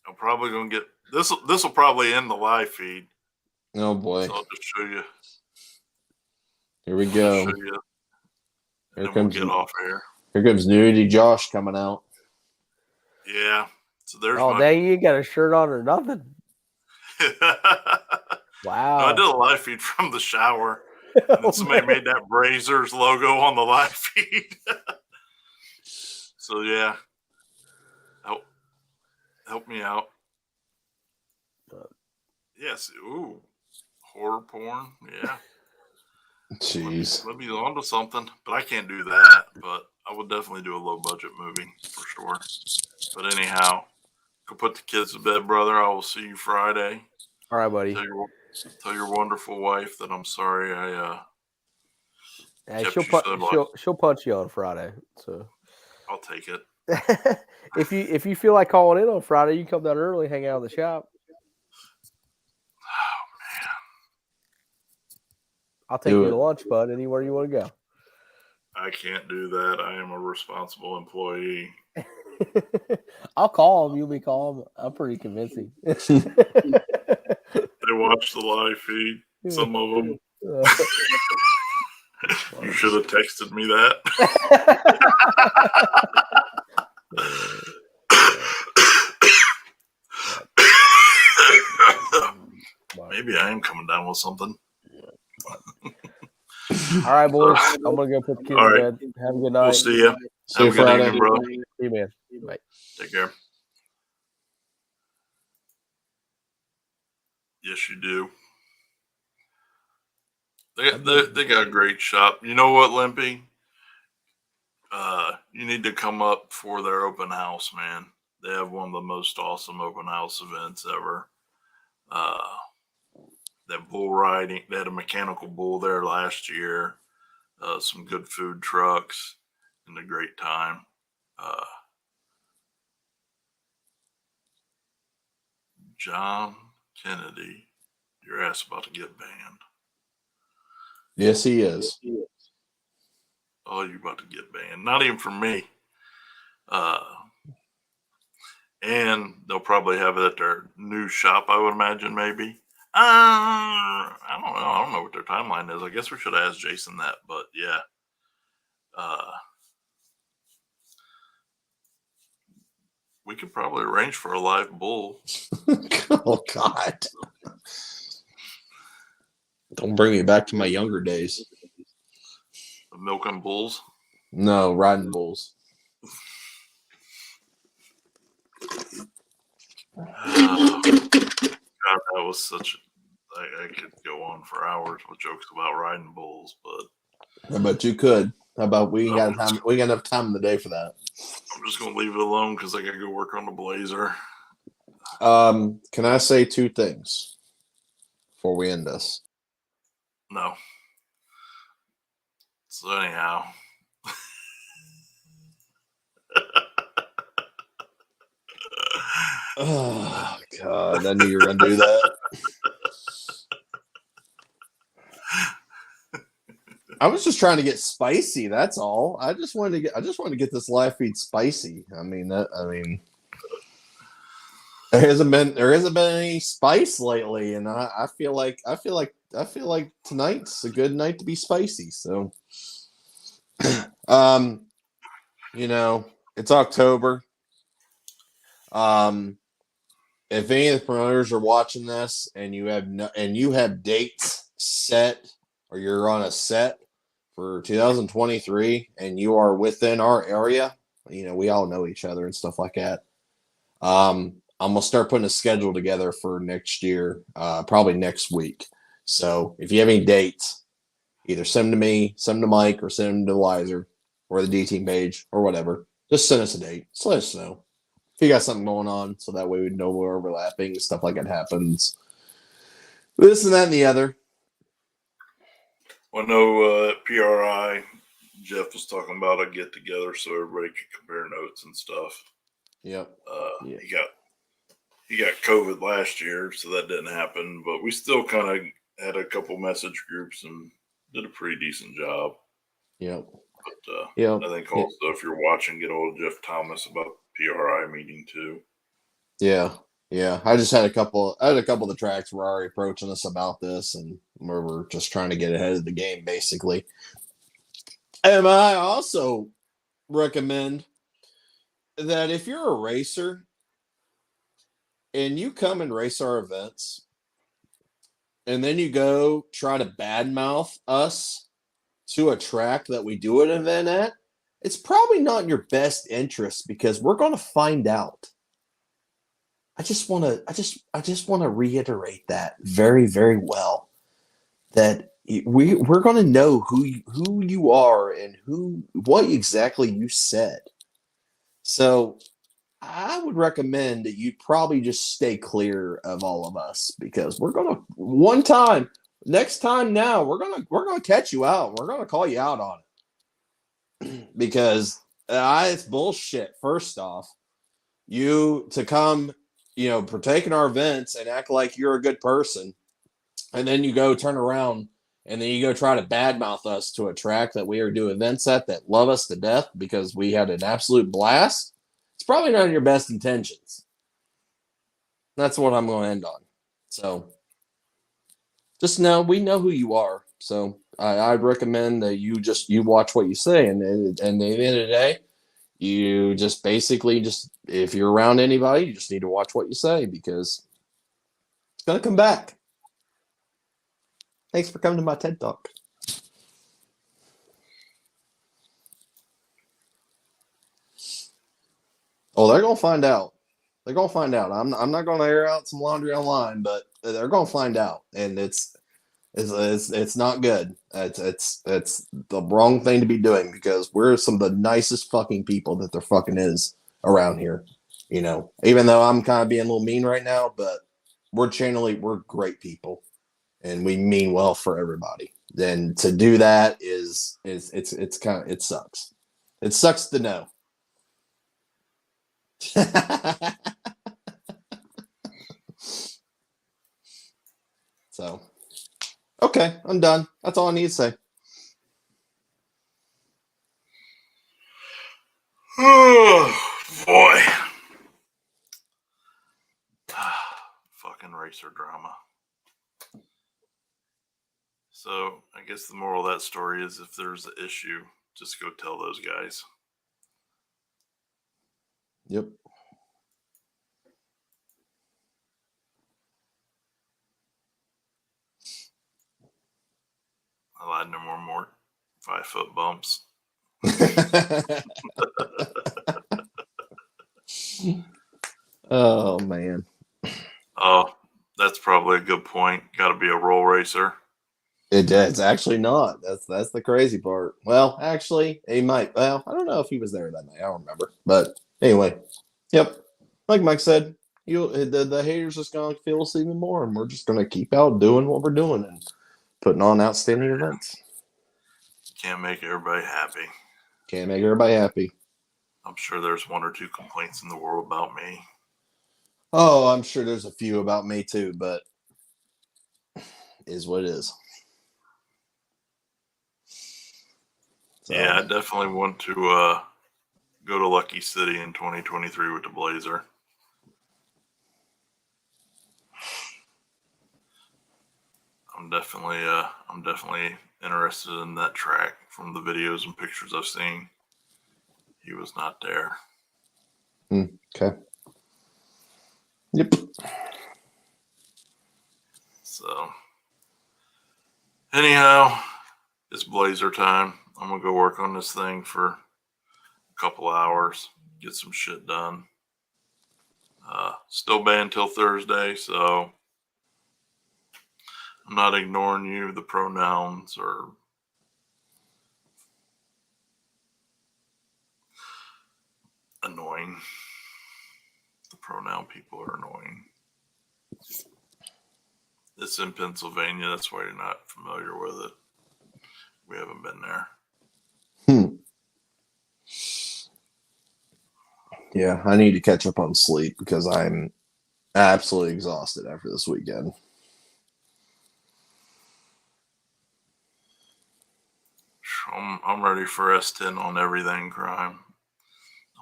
I'm probably going to get, this will probably end the live feed. Oh, boy. So I'll just show you. Here we go. Here comes, we'll get off air. Here comes Nudity Josh coming out. Yeah. So there's dang, you ain't got a shirt on or nothing. Wow. No, I did a live feed from the shower. And then somebody made that Brazers logo on the live feed. So yeah. Help me out. Yes. Ooh. Horror porn. Yeah. Jeez. Let me on to something. But I can't do that. But I would definitely do a low budget movie for sure. But anyhow, go put the kids to bed, brother. I will see you Friday. All right, buddy. Tell your wonderful wife that I'm sorry she'll punch you on Friday. So I'll take it. if you feel like calling in on Friday, you can come down early, hang out in the shop. I'll take you to lunch, bud, anywhere you want to go. I can't do that. I am a responsible employee. I'll call them. You'll be calm. I'm pretty convincing. They watch the live feed. Some of them. You should have texted me that. Maybe I am coming down with something. All right, boys. I'm gonna go put the kids to bed. Have a good night. We'll see you. See you Have a good Friday. evening, bro. See you, man. Bye. Take care. Yes, you do. They got a great shop. You know what, Limpy? You need to come up for their open house, man. They have one of the most awesome open house events ever. That bull riding, they had a mechanical bull there last year. Some good food trucks and a great time. John Kennedy, your ass about to get banned. Yes, he is. Oh, you're about to get banned. Not even from me. And they'll probably have it at their new shop, I would imagine, maybe. I don't know. I don't know what their timeline is. I guess we should ask Jason that, but yeah. We could probably arrange for a live bull. Oh, God. Don't bring me back to my younger days. The milking bulls? No, riding bulls. God, that was such I could go on for hours with jokes about riding bulls, but But you could. How about we got time? We got enough time in the day for that. I'm just gonna leave it alone because I gotta go work on the Blazer. Can I say two things before we end this? No. So anyhow. Oh, God. I knew you were going to do that. I was just trying to get spicy. That's all. I just wanted to get this live feed spicy. There hasn't been any spice lately, and I feel like tonight's a good night to be spicy. So, it's October. If any of the promoters are watching this and you have dates set or you're on a set for 2023 and you are within our area, we all know each other and stuff like that. I'm gonna start putting a schedule together for next year, probably next week. So if you have any dates, either send them to me, send them to Mike, or send them to Lizer or the D team page or whatever. Just send us a date. Just let us know if you got something going on, so that way we know we're overlapping, stuff like that happens. This and that and the other. Well, no, PRI, Jeff was talking about a get together so everybody could compare notes and stuff. Yep. He got COVID last year, so that didn't happen. But we still kind of had a couple message groups and did a pretty decent job. Yep. But I think also if you're watching, get old Jeff Thomas about PRI meeting too. Yeah. I just had a couple of the tracks were already approaching us about this, and we're just trying to get ahead of the game, basically. And I also recommend that if you're a racer and you come and race our events, and then you go try to badmouth us to a track that we do an event at, it's probably not in your best interest, because we're going to find out. I just want to reiterate that very, very well, that we're going to know who you are and what exactly you said. So I would recommend that you probably just stay clear of all of us, because we're going to next time now, we're going to catch you out. We're going to call you out on it, because It's bullshit. First off, you to come, partake in our events and act like you're a good person, and then you go turn around and then you go try to badmouth us to a track that we are doing events at that love us to death because we had an absolute blast. It's probably not in your best intentions. That's what I'm going to end on. So just know we know who you are. So I'd recommend that you watch what you say, and at the end of the day, you just basically if you're around anybody, you just need to watch what you say because it's gonna come back. Thanks for coming to my TED Talk. Oh, they're gonna find out. They're gonna find out. I'm not gonna air out some laundry online, but they're gonna find out, and it's not good. It's the wrong thing to be doing because we're some of the nicest fucking people that there fucking is around here. Even though I'm kind of being a little mean right now, but we're great people, and we mean well for everybody. Then to do that it's kind of, it sucks. It sucks to know. So, okay, I'm done. That's all I need to say. Oh boy. Fucking racer drama. So I guess the moral of that story is if there's an issue, just go tell those guys. Yep. I lied, no more 5-foot bumps. Oh man. Oh, that's probably a good point. Got to be a roll racer. It's actually not. That's the crazy part. Well, actually, he might. Well, I don't know if he was there that night. I don't remember. But anyway, yep. Like Mike said, the haters just gonna feel us even more, and we're just gonna keep out doing what we're doing and putting on outstanding events. Can't make everybody happy. Can't make everybody happy. I'm sure there's 1 or 2 complaints in the world about me. Oh, I'm sure there's a few about me too, but is what it is. So. Yeah, I definitely want to go to Lucky City in 2023 with the Blazer. I'm definitely interested in that track from the videos and pictures I've seen. He was not there. Okay. Yep. So, anyhow, it's Blazer time. I'm going to go work on this thing for a couple hours, get some shit done. Still banned till Thursday, so I'm not ignoring you. The pronouns are annoying. The pronoun people are annoying. It's in Pennsylvania. That's why you're not familiar with it. We haven't been there. Yeah, I need to catch up on sleep because I'm absolutely exhausted after this weekend. I'm ready for S10 on everything crime.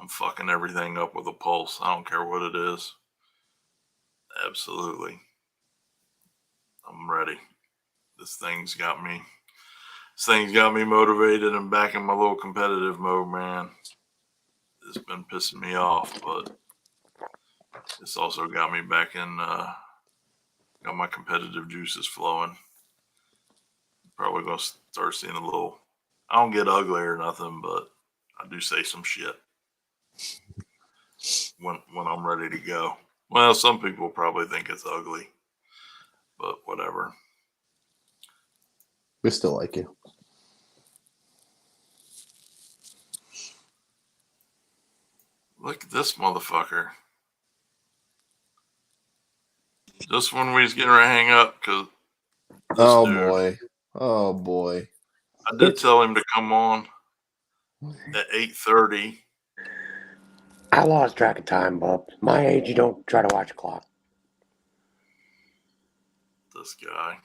I'm fucking everything up with a pulse. I don't care what it is. Absolutely. I'm ready. This thing's got me motivated and back in my little competitive mode, man. It's been pissing me off, but it's also got me back in, got my competitive juices flowing. Probably going to start seeing a little, I don't get ugly or nothing, but I do say some shit when I'm ready to go. Well, some people probably think it's ugly, but whatever. We still like you. Look at this motherfucker. Just when we was getting ready to hang up, because Oh boy. I did tell him to come on. at 8:30. I lost track of time, Bob. My age, you don't try to watch a clock. This guy.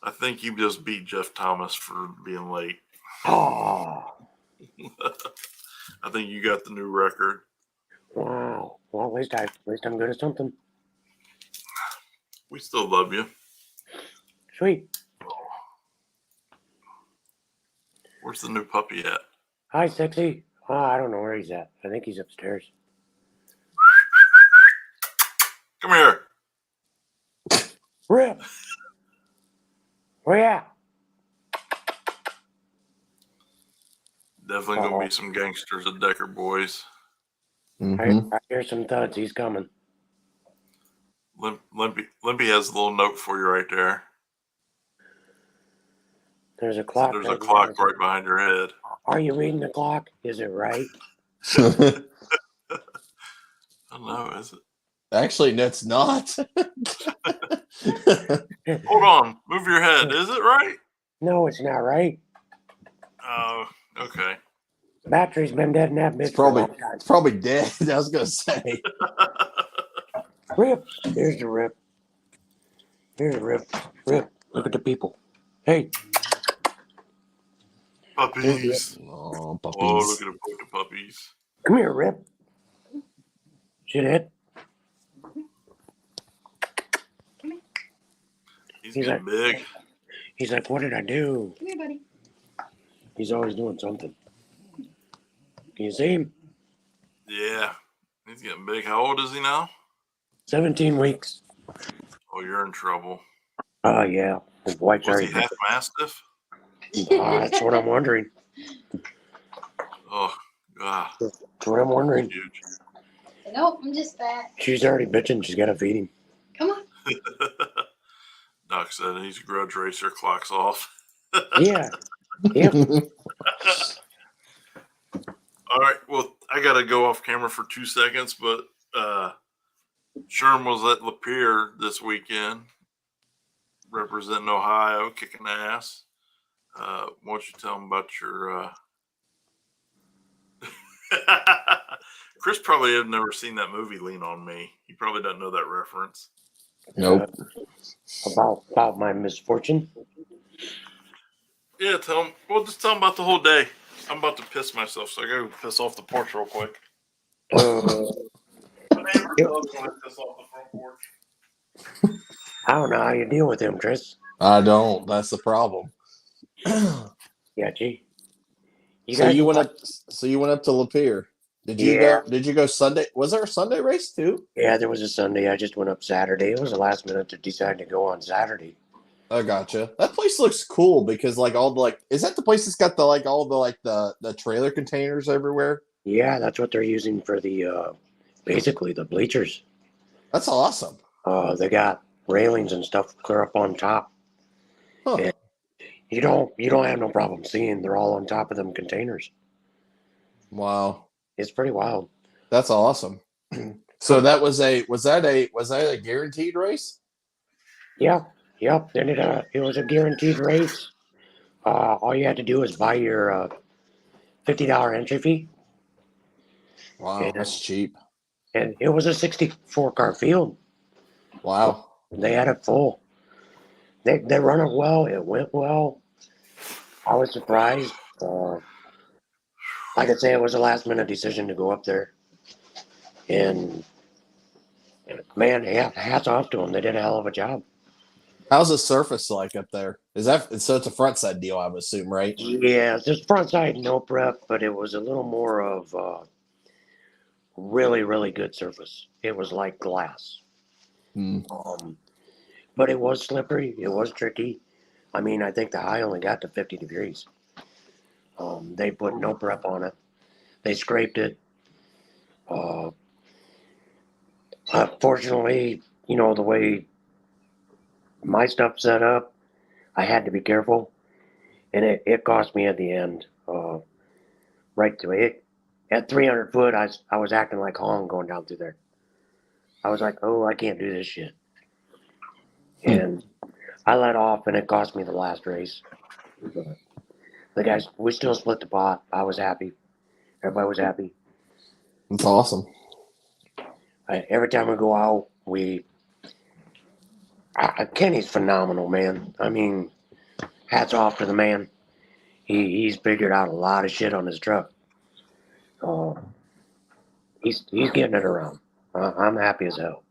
I think you just beat Jeff Thomas for being late. Oh, I think you got the new record. wow. Well, at least I'm good at something. We still love you. Sweet. Where's the new puppy at? Hi, sexy. Oh, I don't know where he's at. I think he's upstairs. Come here. Rip. Where you at? Definitely gonna be some gangsters at Decker Boys. Mhm. I hear some thuds. He's coming. Limpy has a little note for you right there. There's a clock. There's a clock right behind your head. Are you reading the clock? Is it right? I don't know, is it? Actually, no, it's not. Hold on. Move your head. Is it right? No, it's not right. Oh, okay. Battery's been dead in that bitch It's probably for a long time. it's probably dead. I was gonna say. Rip. Here's the rip. Here's the rip. Rip. Look at the people. Hey. Puppies. Oh, puppies. Oh, look at the puppies. Come here, Rip. Shithead. He's He's getting big. He's like, what did I do? Come here, buddy. He's always doing something. Can you see him? Yeah. He's getting big. How old is he now? 17 weeks. Oh, you're in trouble. Oh, yeah. His wife's Was he already. half mastiff? That's what I'm wondering. Oh, God. That's what I'm wondering. Huge. Nope, I'm just fat. She's already bitching. She's got to feed him. Come on. Doc said he's a grudge racer. Clock's off. Yeah. Yep. All right. Well, I got to go off camera for 2 seconds, but Sherm was at Lapeer this weekend, representing Ohio, kicking ass. Why don't you tell him about your... Chris probably have never seen that movie, Lean on Me. He probably doesn't know that reference. Nope. About my misfortune. Yeah, tell him. Well, just tell him about the whole day. I'm about to piss myself, so I gotta piss off the porch real quick. My neighbor loves when I piss off the front porch. I don't know how you deal with him, Chris. I don't. That's the problem. Yeah, gee. So you went up to Lapeer. Did you Yeah. go? Did you go Sunday? Was there a Sunday race too? Yeah, there was a Sunday. I just went up Saturday. It was the last minute to decide to go on Saturday. I gotcha. That place looks cool because all the is that the place that's got all the trailer containers everywhere? Yeah, that's what they're using for the basically the bleachers. That's awesome. They got railings and stuff clear up on top. Huh. And you don't have no problem seeing they're all on top of them containers. Wow. It's pretty wild. That's awesome. So that was that a guaranteed race? Yep. It was a guaranteed race. All you had to do was buy your $50 entry fee. Wow, Yeah. that's cheap. And it was a 64-car field. Wow. They had it full. They run it well. It went well. I was surprised. Like I say, it was a last-minute decision to go up there. And man, hats off to them. They did a hell of a job. How's the surface like up there? Is that so? It's a front side deal, I would assume, right? Yeah, just front side, no prep, but it was a little more of really, really good surface. It was like glass. Hmm. But it was slippery. It was tricky. I mean, I think the high only got to 50 degrees. They put no prep on it. They scraped it. Fortunately, the way my stuff set up, I had to be careful. And it cost me at the end. Right to it. At 300 foot, I was acting like Hong going down through there. I was like, oh, I can't do this shit. And I let off, and it cost me the last race. But The guys, we still split the pot. I was happy. Everybody was happy. It's awesome. Every time we go out, Kenny's phenomenal, man. I mean, hats off to the man. He's figured out a lot of shit on his truck. Uh, he's getting it around. I'm happy as hell.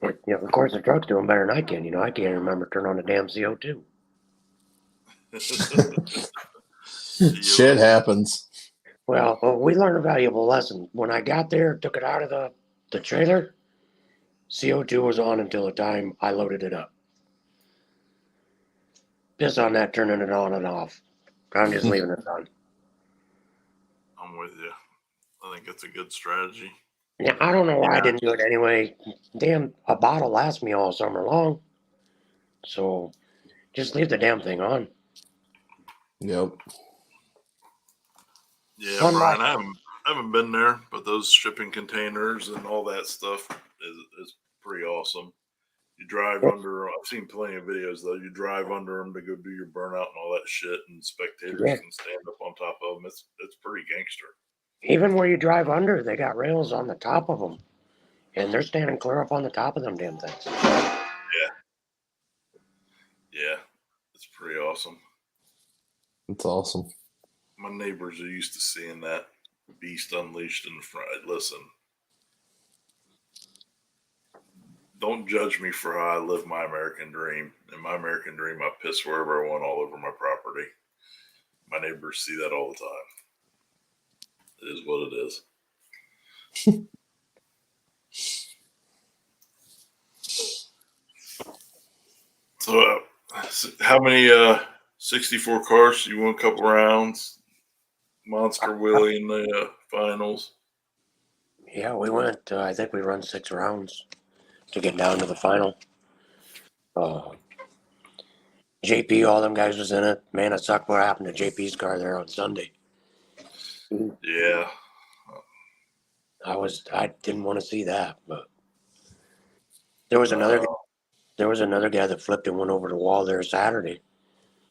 Of course, the truck's doing better than I can. I can't remember turning on the damn CO2. Shit happens. Well, we learned a valuable lesson. When I got there, took it out of the trailer, CO2 was on until the time I loaded it up. Piss on that, turning it on and off. I'm just leaving it on. I'm with you. I think it's a good strategy. Yeah, I don't know why I didn't do it anyway. Damn, a bottle lasts me all summer long. So just leave the damn thing on. Yep. Yeah, One Brian, life. I haven't been there, but those shipping containers and all that stuff is pretty awesome. You drive under. I've seen plenty of videos though. You drive under them to go do your burnout and all that shit, and spectators Yeah. can stand up on top of them. It's pretty gangster. Even where you drive under, they got rails on the top of them. And they're standing clear up on the top of them damn things. Yeah, it's pretty awesome. It's awesome. My neighbors are used to seeing that beast unleashed in the front. Listen, don't judge me for how I live my American dream. In my American dream, I piss wherever I want all over my property. My neighbors see that all the time. It is what it is. So, how many 64 cars? You won a couple rounds? Monster Willie in the finals. Yeah, we went, I think we run 6 rounds to get down to the final. JP, all them guys was in it. Man, it sucked what happened to JP's car there on Sunday. Yeah. I didn't want to see that, but there was another guy that flipped and went over the wall there Saturday,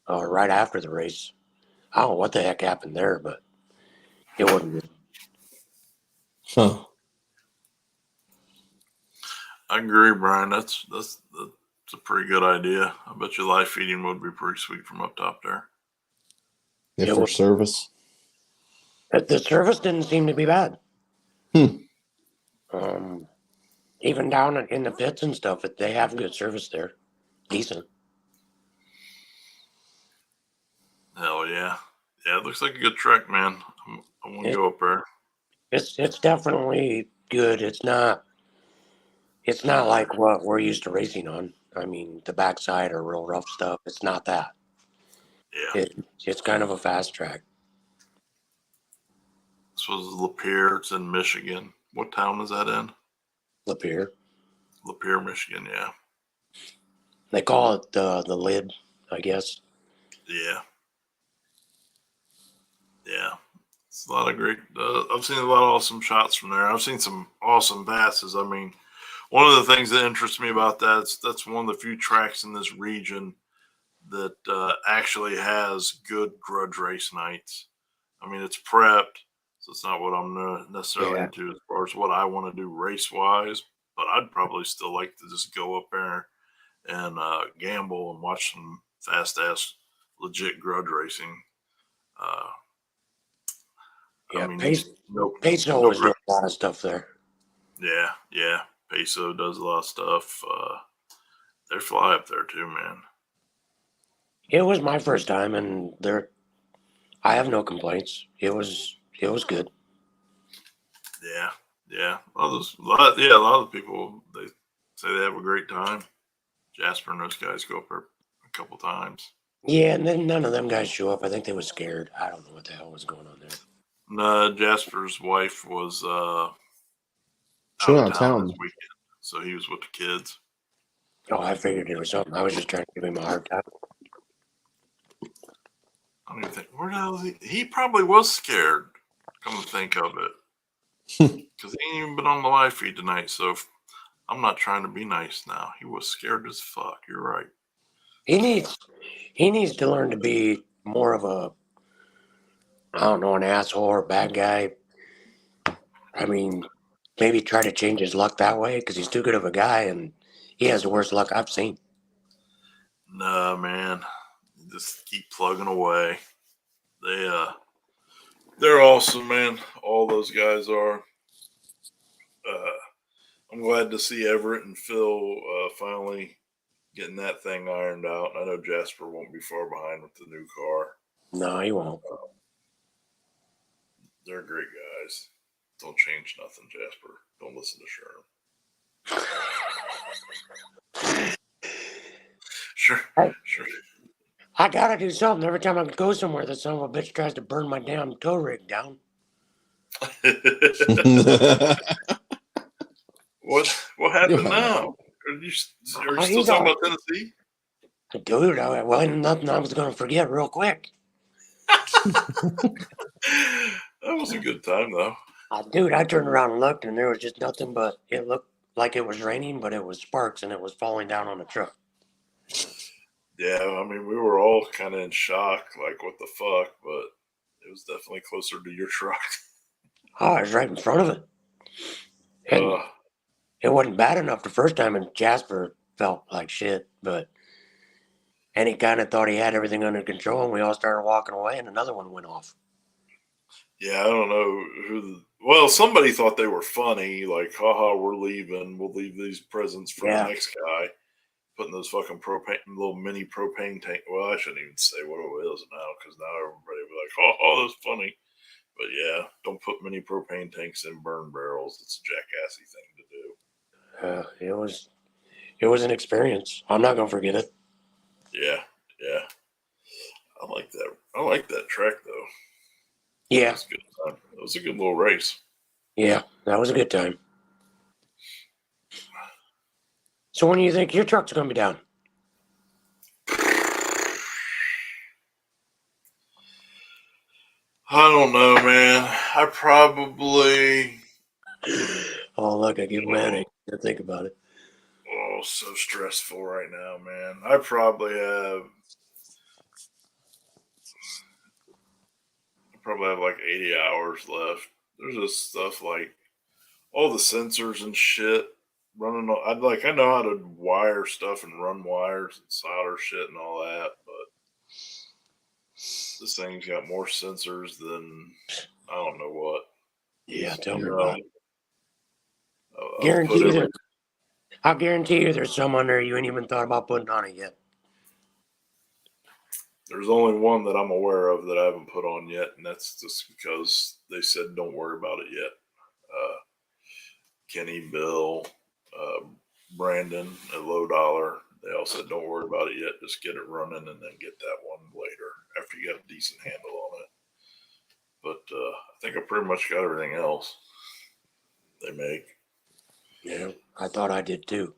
right after the race. I don't know what the heck happened there, but it wasn't good. Huh. I agree, Brian. That's a pretty good idea. I bet you live feeding would be pretty sweet from up top there. If It for was- service. The service didn't seem to be bad. Even down in the pits and stuff, they have good service there. Decent. Hell yeah. Yeah, it looks like a good track, man. I want to go up there. It's definitely good. It's not like what we're used to racing on. I mean, the backside or real rough stuff. It's not that. Yeah. It's kind of a fast track. This was Lapeer. It's in Michigan. What town is that in? Lapeer. Lapeer, Michigan, yeah. They call it the lid, I guess. Yeah. Yeah. It's a lot of great. I've seen a lot of awesome shots from there. I've seen some awesome passes. I mean, one of the things that interests me about that's one of the few tracks in this region that actually has good grudge race nights. I mean, it's prepped, so it's not what I'm necessarily into as far as what I want to do race wise. But I'd probably still like to just go up there and gamble and watch some fast ass legit grudge racing. Yeah, I mean, Peso was doing a lot of stuff there. Yeah. Peso does a lot of stuff. They fly up there too, man. It was my first time, and I have no complaints. It was good. Yeah. A lot of people, they say they have a great time. Jasper and those guys go up there a couple times. Yeah, and then none of them guys show up. I think they were scared. I don't know what the hell was going on there. No, Jasper's wife was out of town this weekend, so he was with the kids. Oh, I figured it was something. I was just trying to give him a hard time. I don't even think, where the hell is he? He probably was scared, come to think of it. Because he ain't even been on the live feed tonight, so I'm not trying to be nice now. He was scared as fuck. You're right. He needs He needs to learn to be more of a, I don't know, an asshole or a bad guy. I mean, maybe try to change his luck that way because he's too good of a guy and he has the worst luck I've seen. Nah, man. Just keep plugging away. They're awesome, man. All those guys are. I'm glad to see Everett and Phil finally getting that thing ironed out. I know Jasper won't be far behind with the new car. No, he won't. They're great guys. Don't change nothing, Jasper. Don't listen to Sherm. Sure. Hey. Sure. I gotta do something every time I go somewhere. That son of a bitch tries to burn my damn tow rig down. What happened now? Are you still He's talking all- about Tennessee? Dude, wasn't nothing I was gonna forget real quick. That was a good time, though. Dude, I turned around and looked, and there was just nothing but it looked like it was raining, but it was sparks, and it was falling down on the truck. Yeah, I mean, we were all kind of in shock, like, what the fuck, but it was definitely closer to your truck. Oh, I was right in front of it. And it wasn't bad enough the first time, and Jasper felt like shit, and he kind of thought he had everything under control, and we all started walking away, and another one went off. Yeah, I don't know who. Well, somebody thought they were funny, like, haha, we're leaving. We'll leave these presents for Yeah. the next guy. Putting those fucking little mini propane tank. Well, I shouldn't even say what it is now, because now everybody will be like, oh, that's funny. But yeah, don't put mini propane tanks in burn barrels. It's a jackassy thing to do. It was an experience. I'm not gonna forget it. Yeah. I like that. I like that track though. Yeah, It was a good time. It was a good little race. yeah, that was a good time. So when do you think your truck's gonna be down? I don't know, man. I probably. Oh, look, I get mad to think about it. Oh, so stressful right now, man. I probably have like 80 hours left. There's just stuff like all the sensors and shit running. I know how to wire stuff and run wires and solder shit and all that, but this thing's got more sensors than I don't know what. Yeah, tell me about it. I'll I'll guarantee you there's some on there you ain't even thought about putting on it yet. There's only one that I'm aware of that I haven't put on yet, and that's just because they said don't worry about it yet. Kenny, Bill, Brandon at Low Dollar, they all said don't worry about it yet. Just get it running and then get that one later after you got a decent handle on it. But I think I pretty much got everything else they make. Yeah, I thought I did too.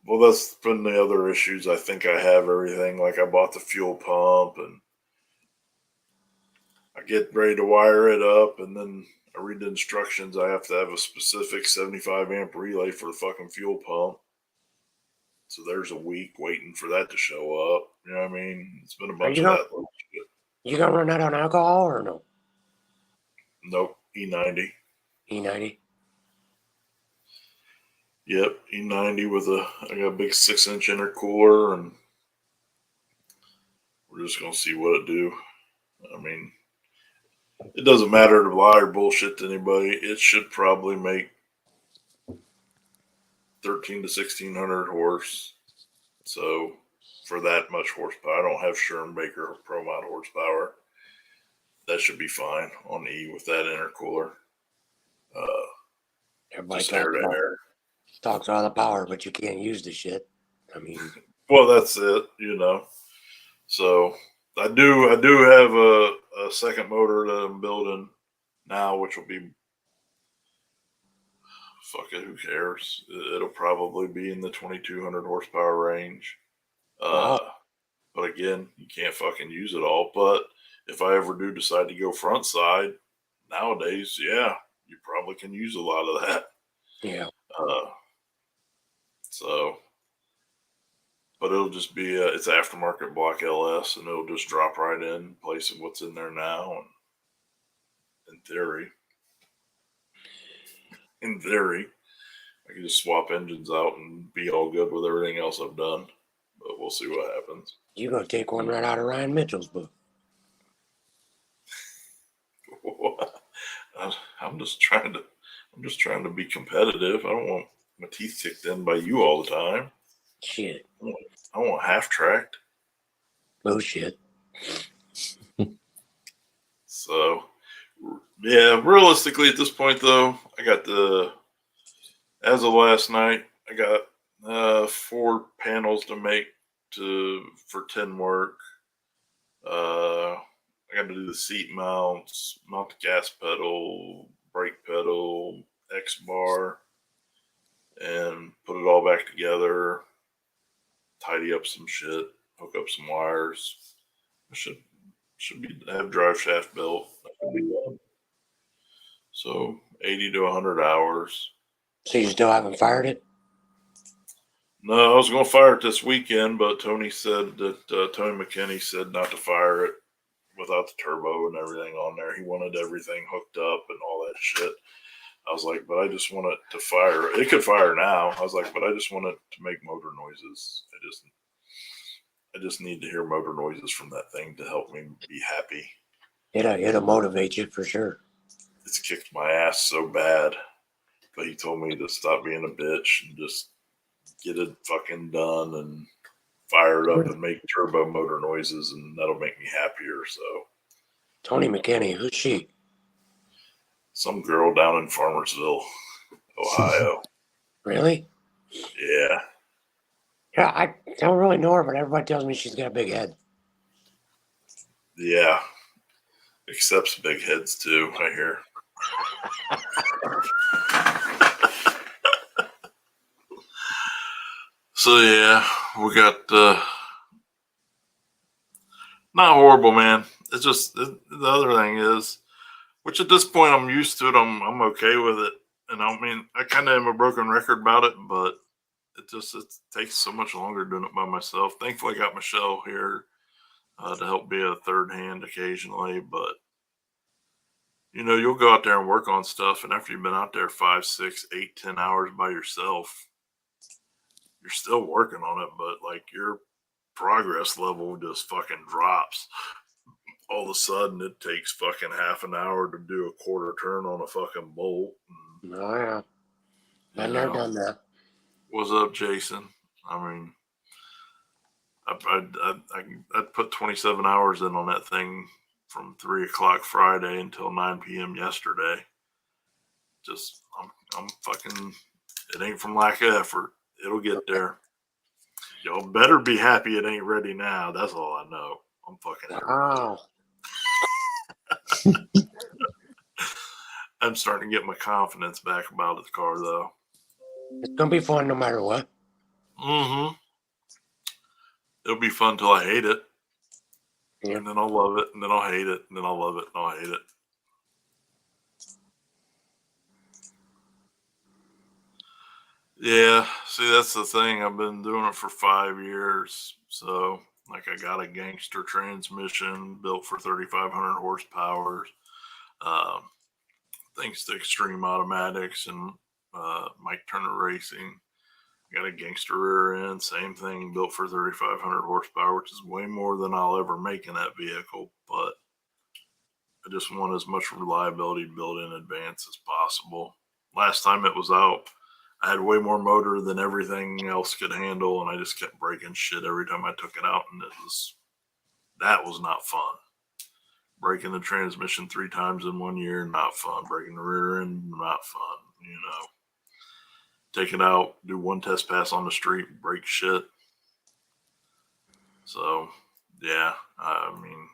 Well, that's been the other issues. I think I have everything. Like I bought the fuel pump and I get ready to wire it up, and then I read the instructions. I have to have a specific 75 amp relay for the fucking fuel pump. So there's a week waiting for that to show up. You know what I mean? It's been a bunch of that little shit. You gonna run that on alcohol or no? Nope. E90. E90? Yep. E90 with I got a big 6-inch intercooler, and we're just going to see what it do. I mean, it doesn't matter to lie or bullshit to anybody. It should probably make 13 to 1600 horse. So for that much horsepower, I don't have Sherm Baker Pro Mod horsepower. That should be fine on E with that intercooler. Everybody Just air to air. talks all the power, but you can't use the shit. I mean, well, that's it, you know. So I do have a second motor that I'm building now, which will be fuck it, who cares? It'll probably be in the 2200 horsepower range. Wow. But again, you can't fucking use it all. But if I ever do decide to go front side, nowadays, yeah, you probably can use a lot of that. Yeah. but it'll just be it's aftermarket block LS, and it'll just drop right in place of what's in there now. And in theory, I can just swap engines out and be all good with everything else I've done. But we'll see what happens. You're gonna take one right out of Ryan Mitchell's book. I'm just trying to be competitive. I don't want my teeth kicked in by you all the time. Shit. I want half tracked. Bullshit. So, yeah, realistically at this point though, as of last night, I got 4 panels to make for 10 work. I got to do the seat mounts, mount the gas pedal, brake pedal, X bar, and put it all back together. Tidy up some shit, hook up some wires. I should have drive shaft built. That should be done. So 80 to 100 hours. So you still haven't fired it? No, I was going to fire it this weekend, but Tony said that Tony McKinney said not to fire it without the turbo and everything on there. He wanted everything hooked up and all that shit. I was like, but I just want it to fire. It could fire now. I was like, but I just want it to make motor noises. I just need to hear motor noises from that thing to help me be happy. It'll motivate you for sure. It's kicked my ass so bad, but he told me to stop being a bitch and just get it fucking done and fire it up and make turbo motor noises, and that'll make me happier. So, Tony McKinney, who's she? some girl down in Farmersville, Ohio. Really? Yeah. Yeah, I don't really know her, but everybody tells me she's got a big head. Yeah. Accepts big heads too, I hear. So yeah, we got not horrible, man. It's just the other thing is, which at this point I'm used to it. I'm okay with it, and I mean I kind of am a broken record about it, but it takes so much longer doing it by myself. Thankfully, I got Michelle here to help be a third hand occasionally, but you'll go out there and work on stuff, and after you've been out there 5, 6, 8, 10 hours by yourself, you're still working on it, but like your progress level just fucking drops. All of a sudden, it takes fucking half an hour to do a quarter turn on a fucking bolt. Oh, yeah. I've never done that. What's up, Jason? I mean, I put 27 hours in on that thing from 3 o'clock Friday until 9 p.m. yesterday. Just, I'm fucking, it ain't from lack of effort. It'll get there. Y'all better be happy it ain't ready now. That's all I know. I'm fucking happy. Wow. I'm starting to get my confidence back about the car, though. It's going to be fun no matter what. Mm-hmm. It'll be fun till I hate it. Yeah. And then I'll love it, and then I'll hate it, and then I'll love it, and I'll hate it. Yeah, see, that's the thing. I've been doing it for 5 years. So, like, I got a gangster transmission built for 3,500 horsepower. Thanks to Extreme Automatics and Mike Turner Racing. Got a gangster rear end, same thing, built for 3,500 horsepower, which is way more than I'll ever make in that vehicle. But I just want as much reliability built in advance as possible. Last time it was out, I had way more motor than everything else could handle, and I just kept breaking shit every time I took it out, and that was not fun. Breaking the transmission 3 times in 1 year, not fun. Breaking the rear end, not fun. Take it out, do 1 test pass on the street, break shit. So, yeah, I mean,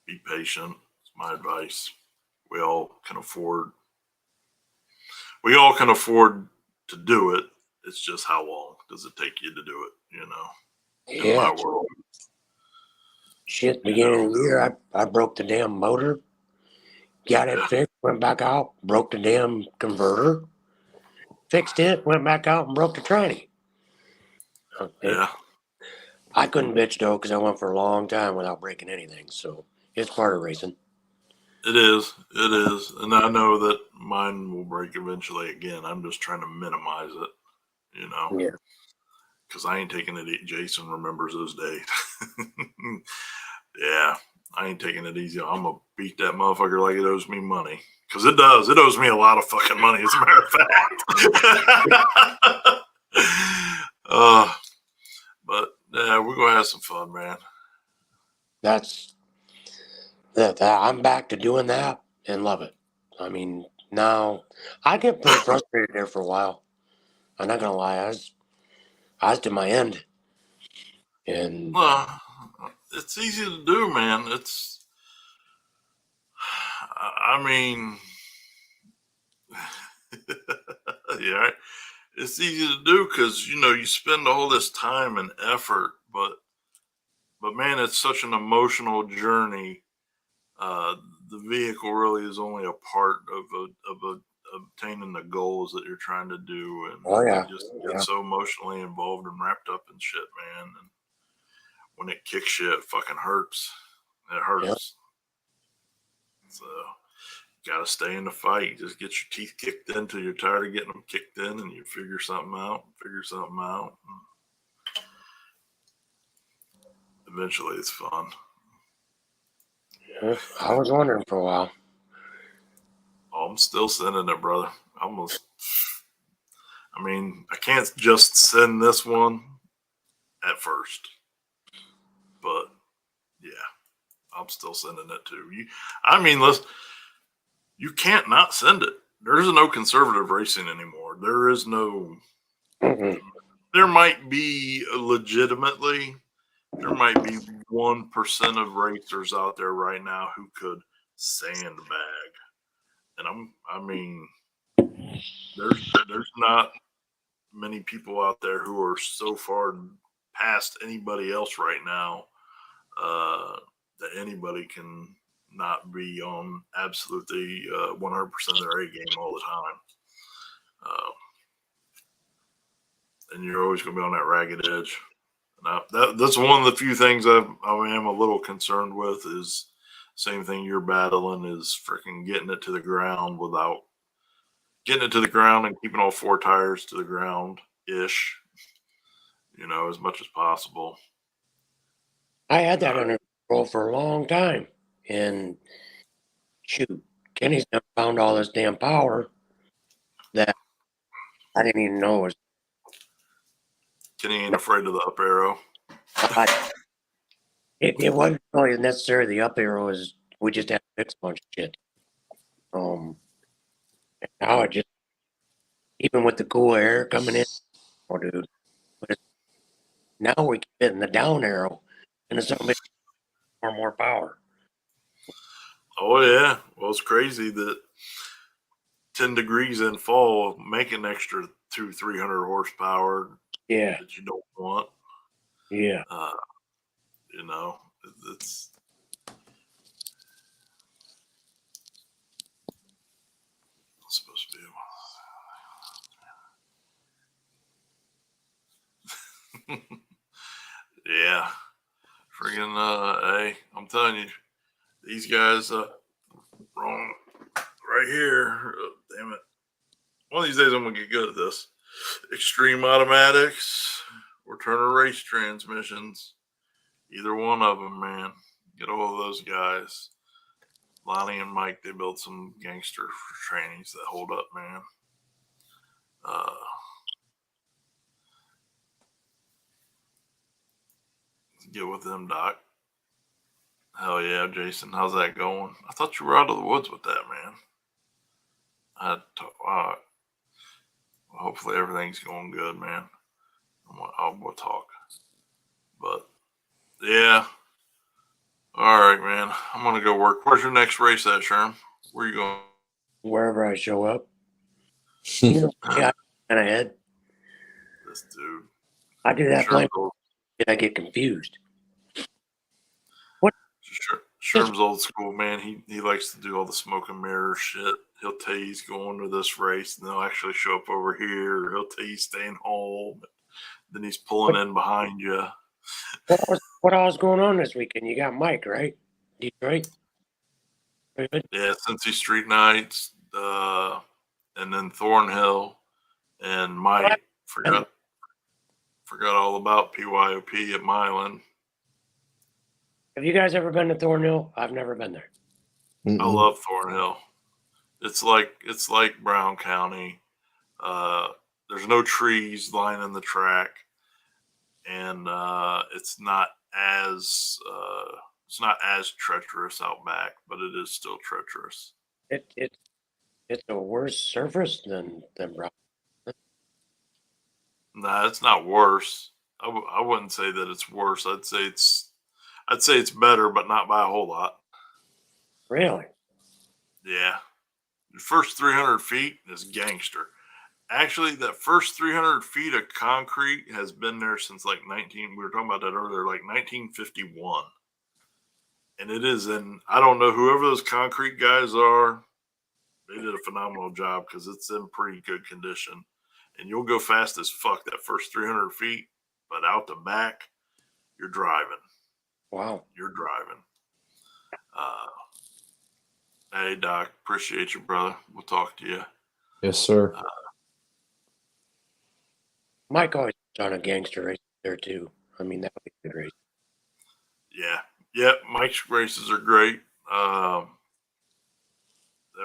be patient. It's my advice. We all can afford to do it. It's just how long does it take you to do it, in my world. Shit, beginning of the year, I broke the damn motor, got it fixed, went back out, broke the damn converter, fixed it, went back out and broke the tranny. Yeah. I couldn't bitch though because I went for a long time without breaking anything. So it's part of racing. It is. It is. And I know that mine will break eventually again. I'm just trying to minimize it, you know, Yeah. because I ain't taking it. Jason remembers those days. Yeah. I ain't taking it easy. I'm going to beat that motherfucker like it owes me money. Because it does. It owes me a lot of fucking money, as a matter of fact. But yeah, we're going to have some fun, man. That's that. I'm back to doing that and love it. I mean, now I get pretty frustrated there for a while. I'm not gonna lie. I was to my end, and It's easy to do, man. I mean, yeah, it's easy to do because you spend all this time and effort, but man, it's such an emotional journey. The vehicle really is only a part of obtaining the goals that you're trying to do, and oh yeah, you just yeah, get so emotionally involved and wrapped up in shit, man. And when it kicks you, it fucking hurts. It yeah. hurts. So you gotta stay in the fight. Just get your teeth kicked in until you're tired of getting them kicked in, and you figure something out. Eventually, it's fun. Yeah. I was wondering for a while. Oh, I'm still sending it, brother. I can't just send this one at first, but yeah, I'm still sending it too. Listen, you can't not send it. There is no conservative racing anymore. There is no. Mhm. There might be legitimately. There might be 1% of racers out there right now who could sandbag, and there's not many people out there who are so far past anybody else right now that anybody can not be on absolutely 100% of their A game all the time. And you're always going to be on that ragged edge. That's one of the few things I am a little concerned with is same thing you're battling is freaking getting it to the ground without getting it to the ground and keeping all four tires to the ground ish, as much as possible. I had that under control for a long time, and shoot, Kenny's done found all this damn power that I didn't even know was. Kenny ain't afraid of the up arrow. It wasn't really necessarily the up arrow. Is we just had to fix a bunch of shit. Now it just even with the cool air coming in, oh dude. But now we keep hitting the down arrow, and it's something more power. Oh yeah. Well, it's crazy that 10 degrees in fall make an extra 200-300 horsepower Yeah, that you don't want. yeah. It's supposed to be. Yeah. Friggin' hey, I'm telling you, these guys wrong right here. Damn it. One of these days I'm gonna get good at this. Extreme automatics or Turner race transmissions. Either one of them, man. Get all of those guys. Lonnie and Mike, they built some gangster trainings that hold up, man. Get with them, Doc. Hell yeah, Jason. How's that going? I thought you were out of the woods with that, man. Well, hopefully everything's going good, man. We'll talk. But yeah. All right, man. I'm gonna go work. Where's your next race at, Sherm? Where you going? Wherever I show up, yeah, kind of head. This dude. I do that playing. I get confused. What? Sherm's old school, man. He likes to do all the smoke and mirror shit. He'll tell you he's going to this race, and they'll actually show up over here. Or he'll tell you he's staying home. then he's pulling in behind you. What all is going on this weekend? You got Mike, right? Detroit. Good. Yeah, Cincy Street Nights, and then Thornhill, and Mike. Forgot all about PYOP at Milan. Have you guys ever been to Thornhill? I've never been there. Mm-mm. I love Thornhill. It's like Brown County. There's no trees lining the track, and it's not as treacherous out back, but it is still treacherous. It's a worse surface than Brown. Nah, it's not worse. I wouldn't say that it's worse. I'd say it's better, but not by a whole lot. Really? Yeah. The first 300 feet is gangster. Actually, that first 300 feet of concrete has been there since we were talking about that earlier, like 1951. And it is I don't know, whoever those concrete guys are, they did a phenomenal job because it's in pretty good condition. And you'll go fast as fuck that first 300 feet, but out the back, you're driving. Wow. You're driving. Hey, Doc, appreciate you, brother. We'll talk to you. Yes, sir. Mike always done a gangster race there too. I mean, that would be a good race. Yeah. Mike's races are great. They're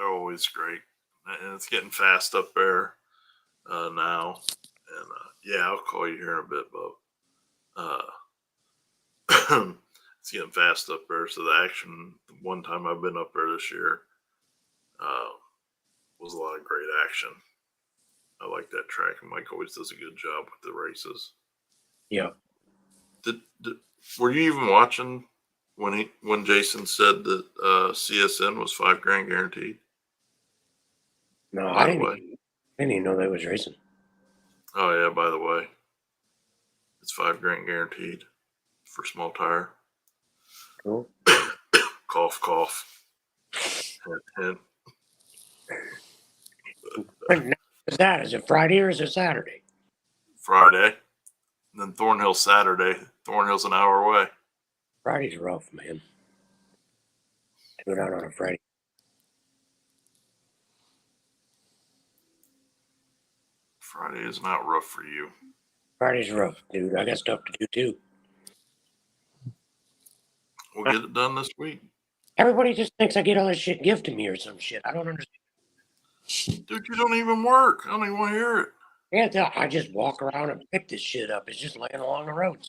always great, and it's getting fast up there now. And yeah, I'll call you here in a bit, Bo. It's getting fast up there. So the action, one time I've been up there this year, was a lot of great action. I like that track, and Mike always does a good job with the races. Yeah. Were you even watching when Jason said that CSN was $5,000 guaranteed? No, By I the didn't way. even know they was racing. Oh yeah, by the way, it's $5,000 guaranteed for small tire. Cool. Cough, cough. Hint, hint. When is that? Is it Friday or is it Saturday? Friday, and then Thornhill Saturday. Thornhill's an hour away. Friday's rough, man. To go down on a Friday. Friday is not rough for you. Friday's rough, dude. I got stuff to do too. We'll get it done this week. Everybody just thinks I get all this shit gifted to me or some shit. I don't understand. Dude, you don't even work. I don't even want to hear it. Yeah, I just walk around and pick this shit up. It's just laying along the roads.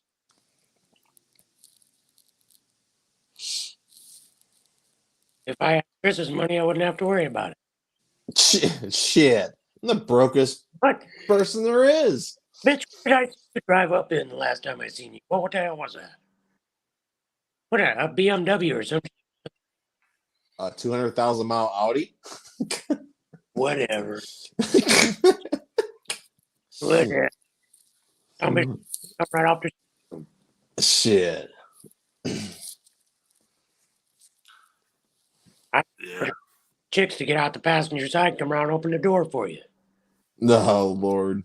If I had Chris's money, I wouldn't have to worry about it. Shit. I'm the brokest What? person there is. Bitch, what did I drive up in the last time I seen you? What the hell was that? What, a BMW or something? A 200,000 mile Audi. Whatever. Whatever. I'm right off the Shit. Yeah. chicks to get out the passenger side, come around, open the door for you. Oh, Lord.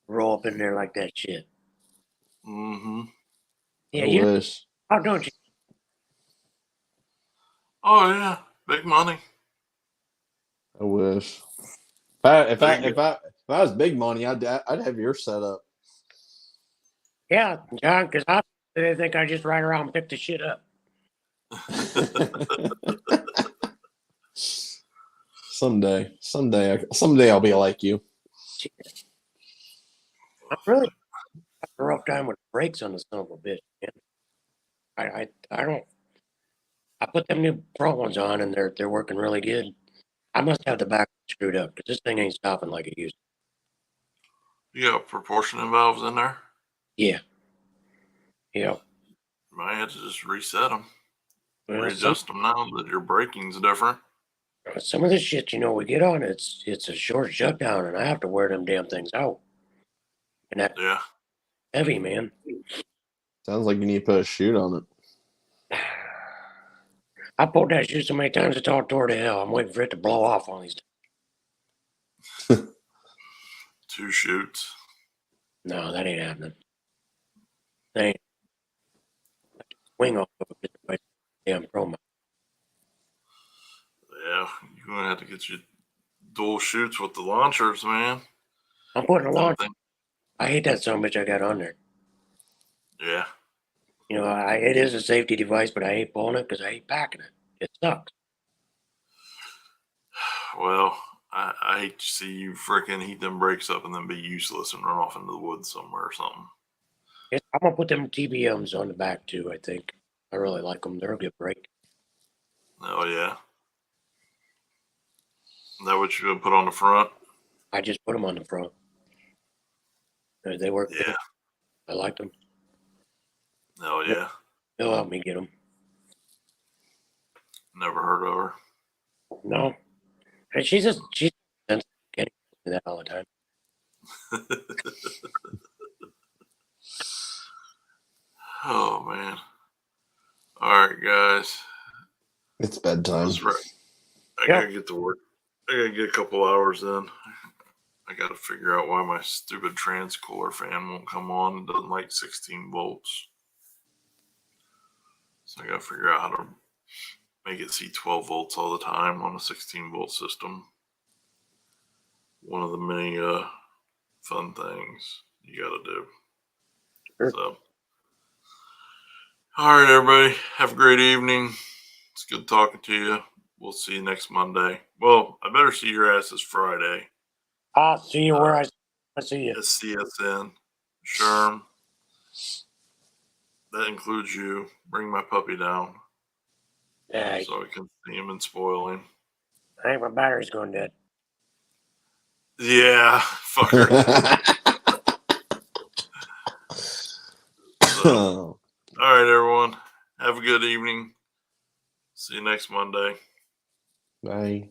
Roll up in there like that shit. Mm-hmm. Yeah, I you know, wish. how don't you? Oh yeah, big money. I wish. If I was big money, I'd have your setup. Yeah, John, because they think I just ride around and pick the shit up. Someday I'll be like you. I'm really having a rough time with brakes on the son of a bitch, man. I don't. I put them new front ones on and they're working really good. I must have the back screwed up because this thing ain't stopping like it used to. You got proportioning valves in there? Yeah. Yeah. You might have to just reset them. Well, Readjust them now that your braking's different. some of the shit, we get on, it's a short shutdown and I have to wear them damn things out. And that's Yeah. heavy, man. Sounds like you need to put a chute on it. I pulled that shit so many times it's all tore to hell. I'm waiting for it to blow off on these. 2 chutes. No, that ain't happening. swing off of it by damn pro mount. Yeah, you're gonna have to get your dual shoots with the launchers, man. I'm putting a launch. Something. I hate that son of a bitch I got on there. Yeah. You know, it is a safety device, but I hate pulling it because I hate packing it. It sucks. Well, I hate to see you freaking heat them brakes up and then be useless and run off into the woods somewhere or something. I'm gonna put them TBMs on the back too. I think I really like them. They're a good brake. Oh yeah. Is that what you're gonna put on the front? I just put them on the front. They work Yeah. good. I like them. Oh yeah. They'll help me get them. Never heard of her. No, and she's getting that all the time. Oh man. All right, guys. It's bedtime. I gotta get to work. I gotta get a couple hours in. I gotta figure out why my stupid transcooler fan won't come on. It doesn't like 16 volts. So I gotta figure out how to make it see 12 volts all the time on a 16 volt system. One of the many fun things you gotta do. Sure. So, all right, everybody, have a great evening. It's good talking to you. We'll see you next Monday. Well, I better see your asses Friday. I'll see you where I see you. SCSN, Sherm. That includes you. Bring my puppy down Yeah, so I can see him and spoil him. I think my battery's going dead. Yeah, fucker. So, all right, everyone. Have a good evening. See you next Monday. Bye.